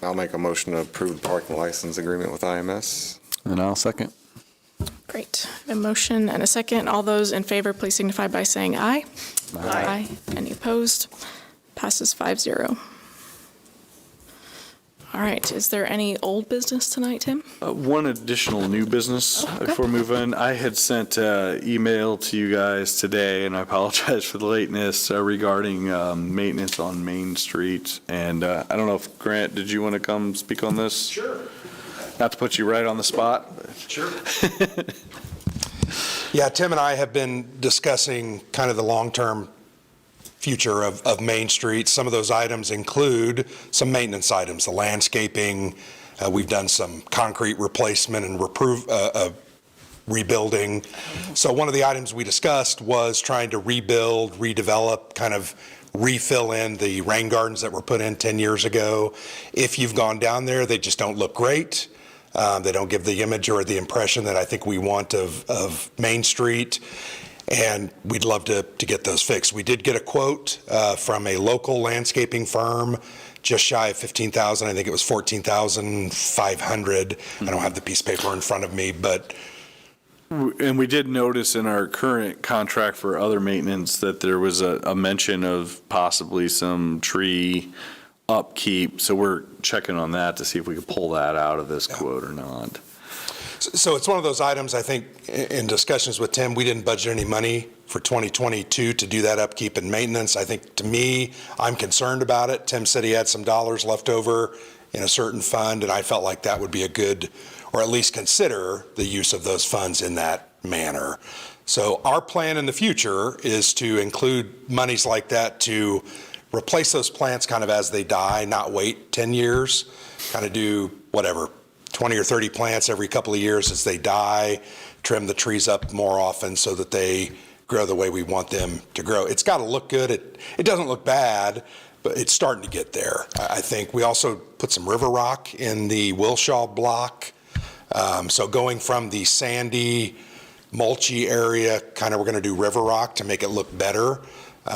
I'll make a motion to approve the parking license agreement with IMS. And I'll second. Great. A motion and a second. All those in favor, please signify by saying aye. Aye. Any opposed? Passes 5-0. All right. Is there any old business tonight, Tim? One additional new business before we move on. I had sent an email to you guys today, and I apologize for the lateness, regarding maintenance on Main Street. And I don't know if, Grant, did you want to come speak on this? Sure. Not to put you right on the spot. Sure. Yeah, Tim and I have been discussing kind of the long-term future of Main Street. Some of those items include some maintenance items, the landscaping. We've done some concrete replacement and rebuilding. So one of the items we discussed was trying to rebuild, redevelop, kind of refill in the rain gardens that were put in 10 years ago. If you've gone down there, they just don't look great. They don't give the image or the impression that I think we want of Main Street, and we'd love to get those fixed. We did get a quote from a local landscaping firm, just shy of $15,000. I think it was $14,500. I don't have the piece of paper in front of me, but And we did notice in our current contract for other maintenance that there was a mention of possibly some tree upkeep. So we're checking on that to see if we could pull that out of this quote or not. so it's one of those items, I think, in discussions with Tim, we didn't budget any money for 2022 to do that upkeep and maintenance. I think, to me, I'm concerned about it. Tim said he had some dollars left over in a certain fund, and I felt like that would be a good, or at least consider the use of those funds in that manner. So our plan in the future is to include monies like that to replace those plants kind of as they die, not wait 10 years, kind of do whatever, 20 or 30 plants every couple of years as they die, trim the trees up more often so that they grow the way we want them to grow. It's got to look good. It doesn't look bad, but it's starting to get there. I think we also put some river rock in the Wilshaw block. So going from the sandy, mulchy area, kind of we're going to do river rock to make it look better.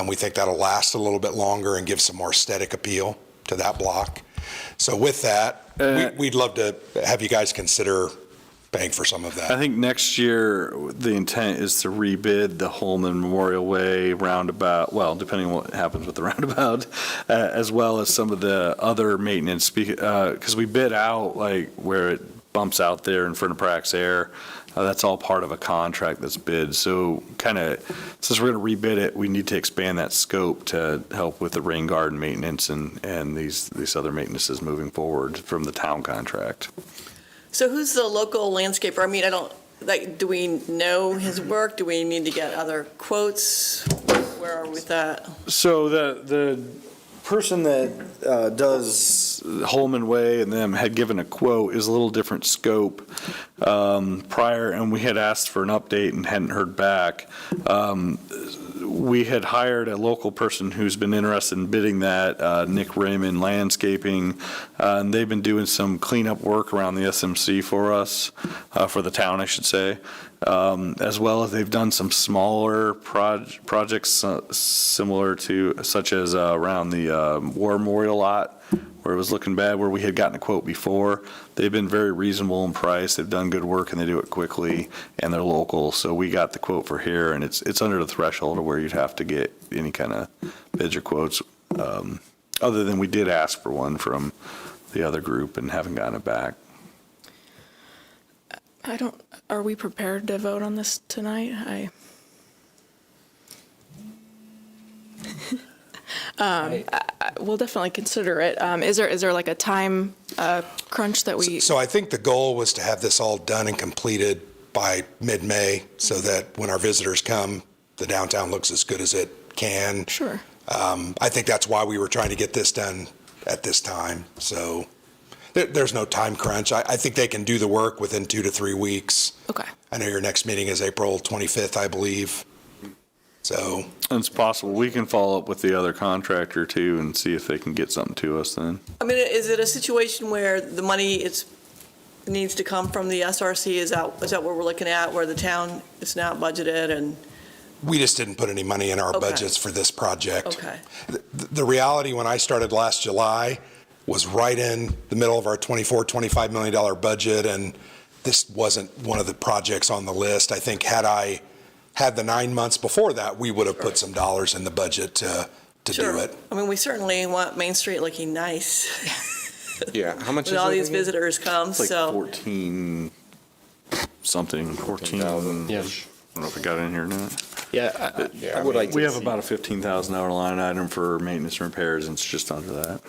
We think that'll last a little bit longer and give some more aesthetic appeal to that block. So with that, we'd love to have you guys consider paying for some of that. I think next year, the intent is to rebid the Holman Memorial Way roundabout, well, depending on what happens with the roundabout, as well as some of the other maintenance, because we bid out like where it bumps out there in front of Prax Air. That's all part of a contract that's bid. So kind of, since we're going to rebid it, we need to expand that scope to help with the rain garden maintenance and these other maintenances moving forward from the town contract. So who's the local landscaper? I mean, do we know his work? Do we need to get other quotes? Where are we with that? So the person that does Holman Way and them had given a quote is a little different scope prior, and we had asked for an update and hadn't heard back. We had hired a local person who's been interested in bidding that, Nick Raymond Landscaping, and they've been doing some cleanup work around the SMC for us, for the town, I should say, as well as they've done some smaller projects similar to, such as around the War Memorial lot, where it was looking bad, where we had gotten a quote before. They've been very reasonable in price. They've done good work, and they do it quickly, and they're local. So we got the quote for here, and it's under the threshold of where you'd have to get any kind of bids or quotes, other than we did ask for one from the other group and haven't gotten it back. Are we prepared to vote on this tonight? We'll definitely consider it. Is there like a time crunch that we? So I think the goal was to have this all done and completed by mid-May so that when our visitors come, the downtown looks as good as it can. Sure. I think that's why we were trying to get this done at this time. So there's no time crunch. I think they can do the work within 2 to 3 weeks. Okay. I know your next meeting is April 25th, I believe. So. And it's possible we can follow up with the other contractor too and see if they can get something to us then. I mean, is it a situation where the money needs to come from the SRC? Is that what we're looking at, where the town is not budgeted and? We just didn't put any money in our Okay. budgets for this project. Okay. The reality, when I started last July, was right in the middle of our $25 million budget, and this wasn't one of the projects on the list. I think had I had the 9 months before that, we would have put some dollars in the budget to do it. I mean, we certainly want Main Street looking nice Yeah, how much is when all it these again? visitors come, It's like so. 14 something, 14. Yeah. I don't know if I got it in here or not. Yeah, Yeah, I would like to We have see- about a $15,000 line item for maintenance and repairs, and it's just under that.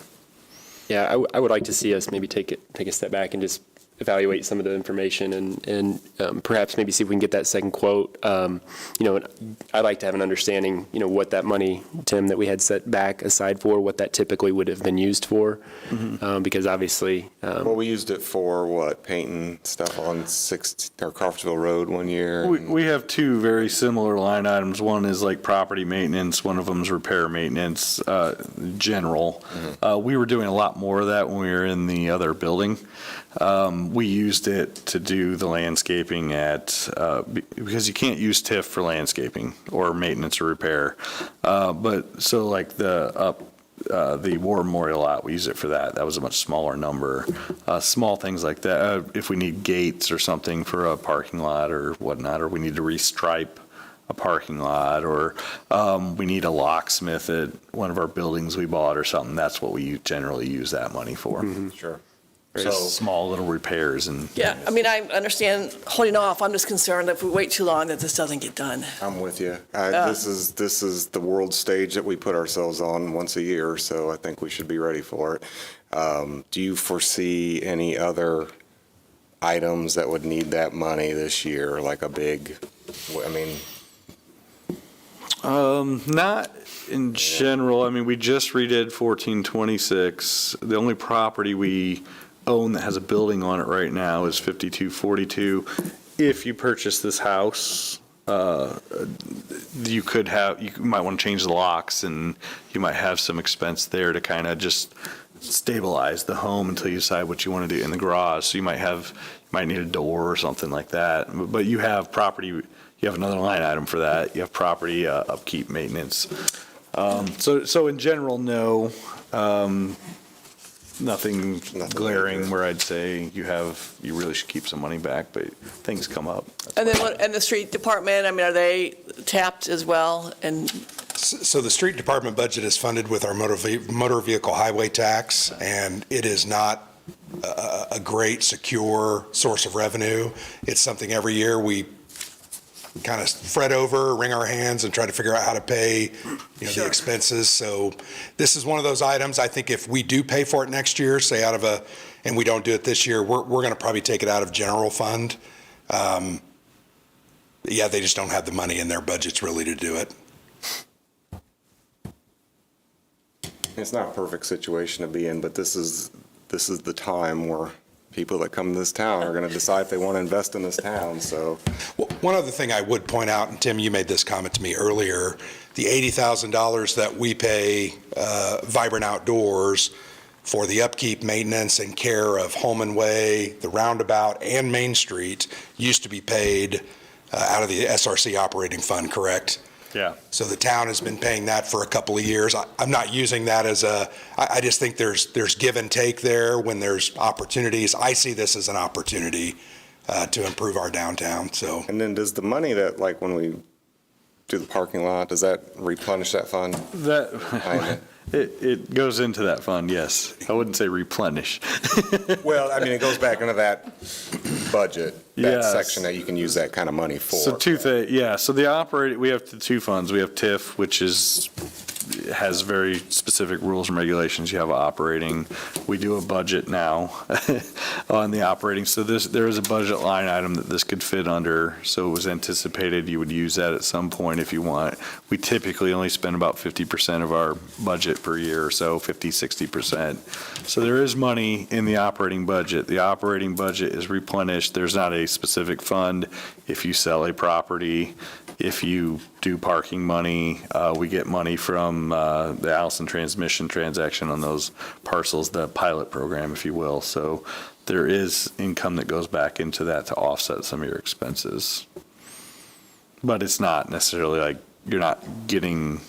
Yeah, I would like to see us maybe take a step back and just evaluate some of the information and perhaps maybe see if we can get that second quote. I'd like to have an understanding, what that money, Tim, that we had set back aside for, what that typically would have been used for. Because obviously. Well, we used it for what, painting stuff on Crawfordsville Road one year? We have two very similar line items. One is like property maintenance, one of them is repair maintenance, general. We were doing a lot more of that when we were in the other building. We used it to do the landscaping because you can't use TIF for landscaping or maintenance or repair. But so like the War Memorial lot, we use it for that. That was a much smaller number. Small things like that. If we need gates or something for a parking lot or whatnot, or we need to restripe a parking lot, or we need a locksmith at one of our buildings we bought or something, that's what we generally use that money for. Sure. Very small little repairs and. Yeah, I mean, I understand holding off. I'm just concerned if we wait too long that this doesn't get done. I'm with you. This is the world stage that we put ourselves on once a year, so I think we should be ready for it. Do you foresee any other items that would need that money this year, like a big, Not in general. I mean, we just redid 1426. The only property we own that has a building on it right now is 5242. If you purchase this house, you might want to change the locks, and you might have some expense there to kind of just stabilize the home until you decide what you want to do in the garage. So you might need a door or something like that. But you have property. You have another line item for that. You have property upkeep, maintenance. So in general, no. Nothing glaring where I'd say you really should keep some money back, but things come up. And then and the street department, I mean, are they tapped as well? And So the street department budget is funded with our motor vehicle highway tax, and it is not a great, secure source of revenue. It's something every year we kind of fret over, wring our hands, and try to figure out how to pay, the expenses. So this is one of those items. I think if we do pay for it next year, say and we don't do it this year, we're going to probably take it out of general fund. They just don't have the money in their budgets really to do it. it's not a perfect situation to be in, but this is the time where people that come to this town are going to decide if they want to invest in this town, so. Well, one other thing I would point out, and Tim, you made this comment to me earlier, the $80,000 that we pay Vibrant Outdoors for the upkeep, maintenance, and care of Holman Way, the roundabout, and Main Street used to be paid out of the SRC operating fund, correct? Yeah. So the town has been paying that for a couple of years. I'm not using that as I just think there's give and take there when there's opportunities. I see this as an opportunity to improve our downtown, so. And then does the money that, like, when we do the parking lot, does that replenish that fund? It goes into that fund, yes. I wouldn't say replenish. Well, I mean, it goes back into that budget, that Yes. section that you can use that kind of money for. So so we have the two funds. We have TIF, which has very specific rules and regulations. You have operating. We do a budget now on the operating. So there is a budget line item that this could fit under. So it was anticipated you would use that at some point if you want. We typically only spend about 50% of our budget per year, or so 50, 60%. So there is money in the operating budget. The operating budget is replenished. There's not a specific fund. If you sell a property, if you do parking money, we get money from the Allison transmission transaction on those parcels, the pilot program, if you will. So there is income that goes back into that to offset some of your expenses. But it's not necessarily like you're not getting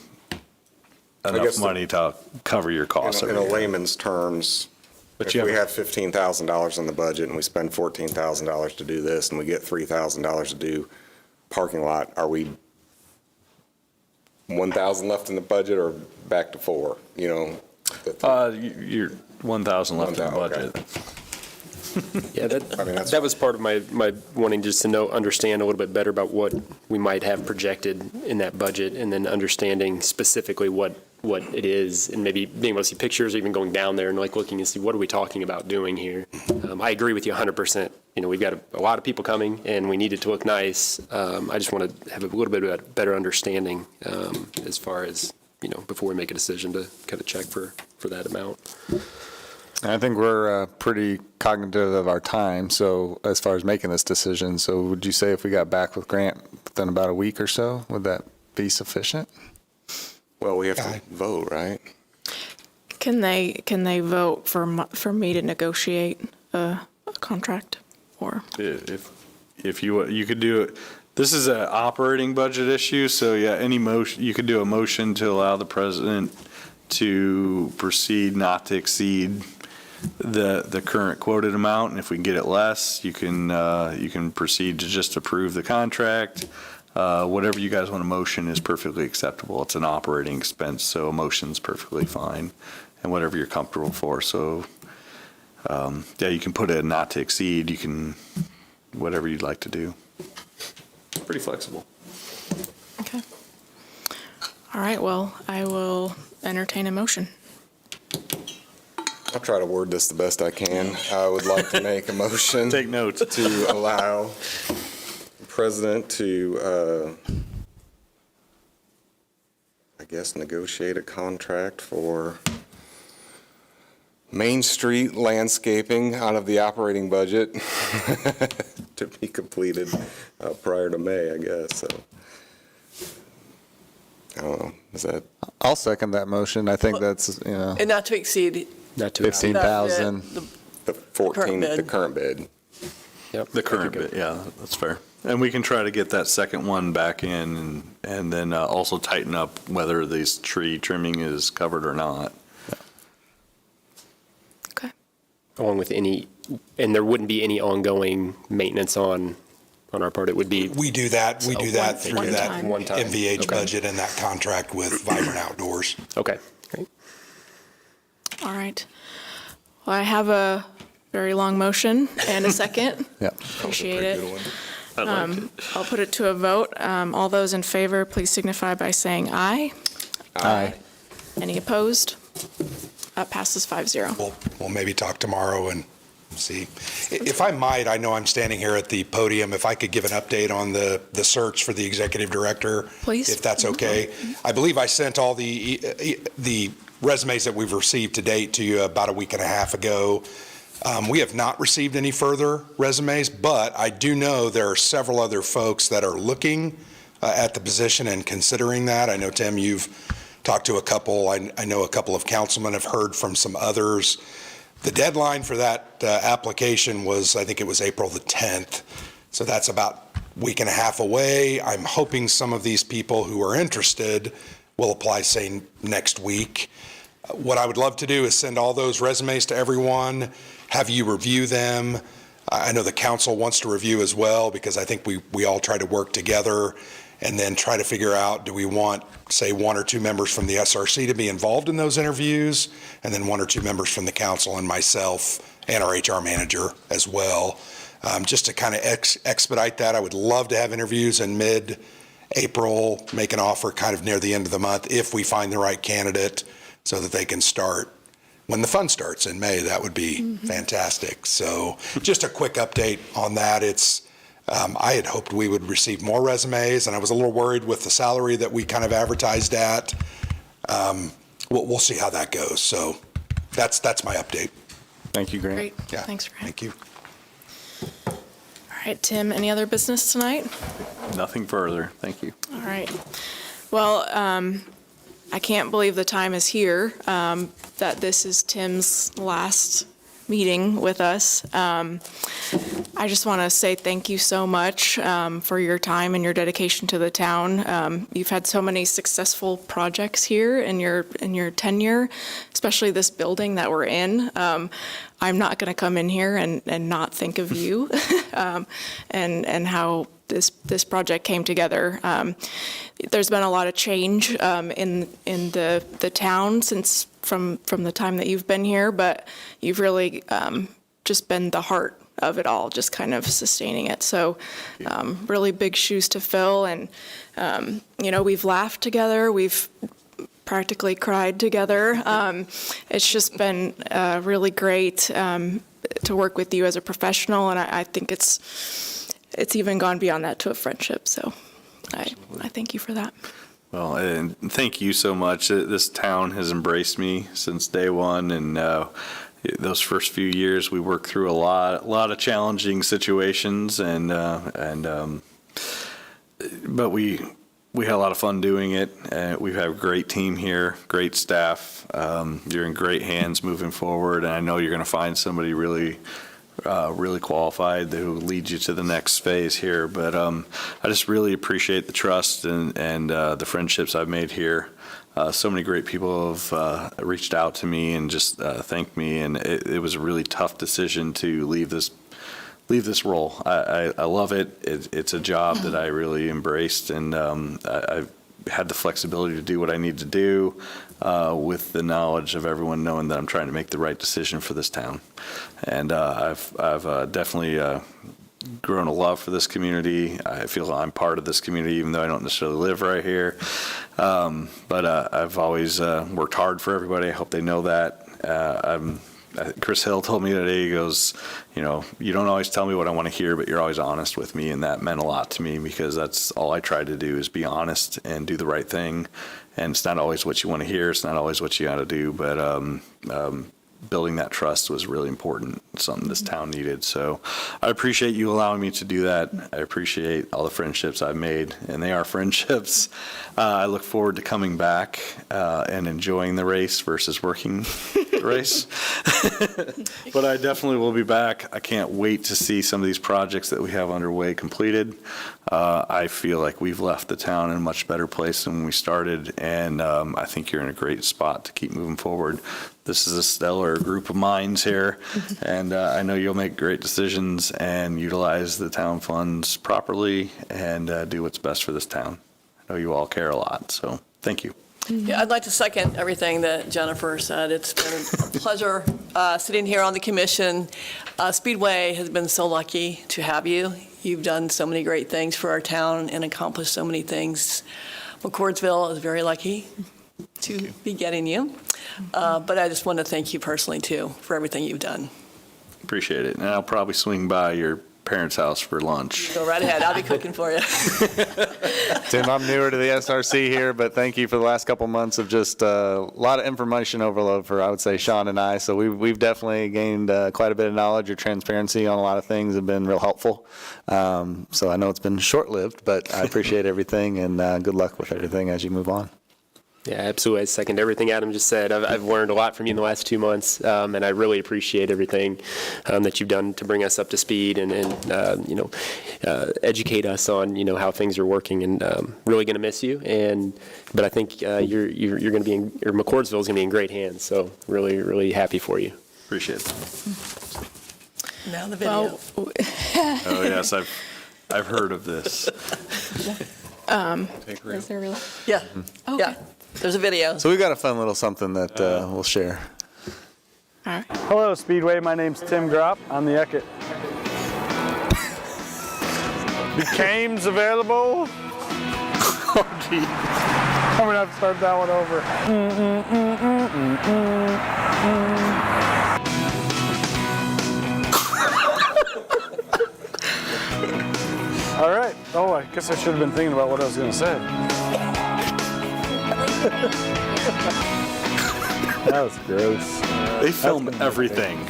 enough money to cover your costs. In a layman's terms, if we have $15,000 in the budget and we spend $14,000 to do this and we get $3,000 to do parking lot, are we 1,000 left in the budget or back to 4? You're 1,000 left in the budget. Yeah, that was part of my wanting just to understand a little bit better about what we might have projected in that budget, and then understanding specifically what what it is, and maybe being able to see pictures, or even going down there and like looking and see what are we talking about doing here. I agree with you 100%. You know, we've got a lot of people coming, and we need it to look nice. I just want to have a little bit of a better understanding as far as, you know, before we make a decision to kind of check for that amount. I think we're pretty cognitive of our time, so as far as making this decision, so would you say if we got back with Grant within about a week or so, would that be sufficient? Well, we have to vote, right? Can they vote for me to negotiate a contract, or? If you could do it, this is an operating budget issue, so yeah, any motion, you could do a motion to allow the president to proceed not to exceed the current quoted amount, and if we can get it less, you can proceed to just approve the contract. Whatever you guys want to motion is perfectly acceptable. It's an operating expense, so a motion's perfectly fine, and whatever you're comfortable for. So, yeah, you can put a not to exceed. You can, whatever you'd like to do. Pretty flexible. Okay. All right, well, I will entertain a motion. I'll try to word this the best I can. I would like to make a motion. Take notes. To allow the president to, I guess, negotiate a contract for Main Street landscaping out of the operating budget to be completed prior to May, I guess, so. I don't know, is that? I'll second that motion. I think that's, And not to exceed. Not to 15,000. The 14, bid. the current bid. Yep. The current bit, yeah, that's fair. And we can try to get that second one back in and then also tighten up whether this tree trimming is covered or not. Okay. Along with and there wouldn't be any ongoing maintenance on our part. It would be. We do that through that time. One time. MVH Okay. budget and that contract with Vibrant Outdoors. Okay, great. All right. Well, I have a very long motion and a second. Yeah. Appreciate it. I'll put it to a vote. All those in favor, please signify by saying aye. Aye. Any opposed? Passes 5-0. We'll maybe talk tomorrow and see. If I might, I know I'm standing here at the podium, if I could give an update on the search for the executive director. Please. If that's okay. I believe I sent all the resumes that we've received to date to you about a week and a half ago. We have not received any further resumes, but I do know there are several other folks that are looking at the position and considering that. I know, Tim, you've talked to a couple. I know a couple of councilmen have heard from some others. The deadline for that application was, I think it was April the 10th. So that's about a week and a half away. I'm hoping some of these people who are interested will apply, say, next week. What I would love to do is send all those resumes to everyone, have you review them. I know the council wants to review as well, because I think we all try to work together and then try to figure out, do we want, say, one or two members from the SRC to be involved in those interviews, and then one or two members from the council and myself and our HR manager as well. Just to kind of expedite that, I would love to have interviews in mid-April, make an offer kind of near the end of the month if we find the right candidate, so that they can start when the fun starts in May. That would be fantastic. So just a quick update on that. I had hoped we would receive more resumes, and I was a little worried with the salary that we kind of advertised at. We'll see how that goes. So that's my update. Thank you, Grant. Great. Yeah. Thanks, Grant. Thank you. All right, Tim, any other business tonight? Nothing further. Thank you. All right. Well, I can't believe the time is here, that this is Tim's last meeting with us. I just want to say thank you so much for your time and your dedication to the town. You've had so many successful projects here in your tenure, especially this building that we're in. I'm not going to come in here and not think of you and how this project came together. There's been a lot of change in the town since from the time that you've been here, but you've really just been the heart of it all, just kind of sustaining it. So really big shoes to fill, and we've laughed together, we've practically cried together. It's just been really great to work with you as a professional, and I think it's even gone beyond that to a friendship. So I thank you for that. Well, and thank you so much. This town has embraced me since day one, and those first few years we worked through a lot of challenging situations, but we had a lot of fun doing it. We have a great team here, great staff. You're in great hands moving forward, and I know you're going to find somebody really qualified who will lead you to the next phase here. But I just really appreciate the trust and the friendships I've made here. So many great people have reached out to me and just thanked me, and it was a really tough decision to leave this role. I love it. It's a job that I really embraced, and I've had the flexibility to do what I need to do with the knowledge of everyone knowing that I'm trying to make the right decision for this town. And I've definitely grown a love for this community. I feel I'm part of this community, even though I don't necessarily live right here. But I've always worked hard for everybody. I hope they know that. Chris Hill told me today, he goes, you don't always tell me what I want to hear, but you're always honest with me. And that meant a lot to me, because that's all I try to do is be honest and do the right thing. And it's not always what you want to hear. It's not always what you got to do. But building that trust was really important, something this town needed. So I appreciate you allowing me to do that. I appreciate all the friendships I've made, and they are friendships. I look forward to coming back and enjoying the race versus working the race. But I definitely will be back. I can't wait to see some of these projects that we have underway completed. I feel like we've left the town in a much better place than when we started, and I think you're in a great spot to keep moving forward. This is a stellar group of minds here, and I know you'll make great decisions and utilize the town funds properly and do what's best for this town. I know you all care a lot, so thank you. Yeah, I'd like to second everything that Jennifer said. It's been a pleasure sitting here on the commission. Speedway has been so lucky to have you. You've done so many great things for our town and accomplished so many things. McCordsville is very lucky to be getting you. But I just want to thank you personally, too, for everything you've done. Appreciate it. And I'll probably swing by your parents' house for lunch. Go right ahead. I'll be cooking for you. Tim, I'm newer to the SRC here, but thank you for the last couple months of just a lot of information overload for, I would say, Sean and I. So we've definitely gained quite a bit of knowledge. Your transparency on a lot of things have been real helpful. So I know it's been short-lived, but I appreciate everything, and good luck with everything as you move on. Yeah, absolutely. I second everything Adam just said. I've learned a lot from you in the last 2 months, and I really appreciate everything that you've done to bring us up to speed and educate us on how things are working. And really going to miss you. But I think you're going to be McCordsville is going to be in great hands. So really, really happy for you. Appreciate it. Now the video. Well, Oh, yes, I've heard of this. is there really? Yeah. Okay. Yeah. There's a video. So we've got a fun little something that we'll share. All right. Hello, Speedway. My name's Tim Gropp. I'm the Eckett. Became's available. Oh, gee. I'm going to have to start that one over. All right. Oh, I guess I should have been thinking about what I was going to say. That was gross. They film everything.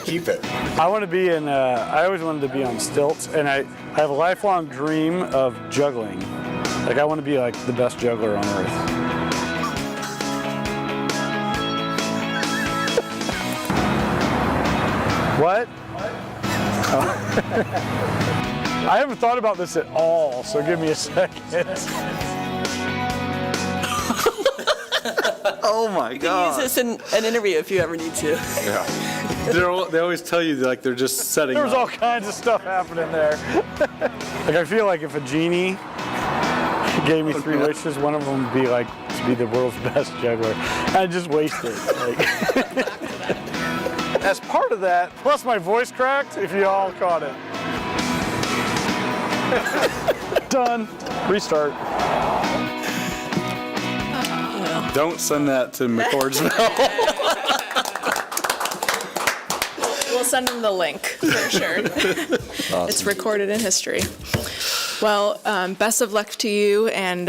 Keep it. I want to be in, I always wanted to be on stilts, and I have a lifelong dream of juggling. Like, I want to be like the best juggler on earth. What? Oh. I haven't thought about this at all, so give me a second. Oh my You can God. use this in an interview if you ever need to. They always tell you like they're just setting There was up. all kinds of stuff happening there. Like, I feel like if a genie gave me 3 wishes, one of them would be like to be the world's best juggler. I just wasted it. Like, as part of that, plus my voice cracked, if you all caught it. Done. Restart. Don't send that to McCordsville. We'll send them the link, for sure. It's recorded in history. Well, best of luck to you, and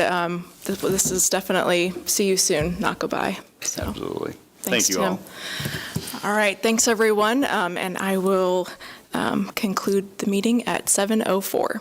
this is definitely, see you soon, not goodbye. So, Absolutely. thanks, Thank you all. Tim. All right, thanks, everyone, and I will conclude the meeting at 7:04.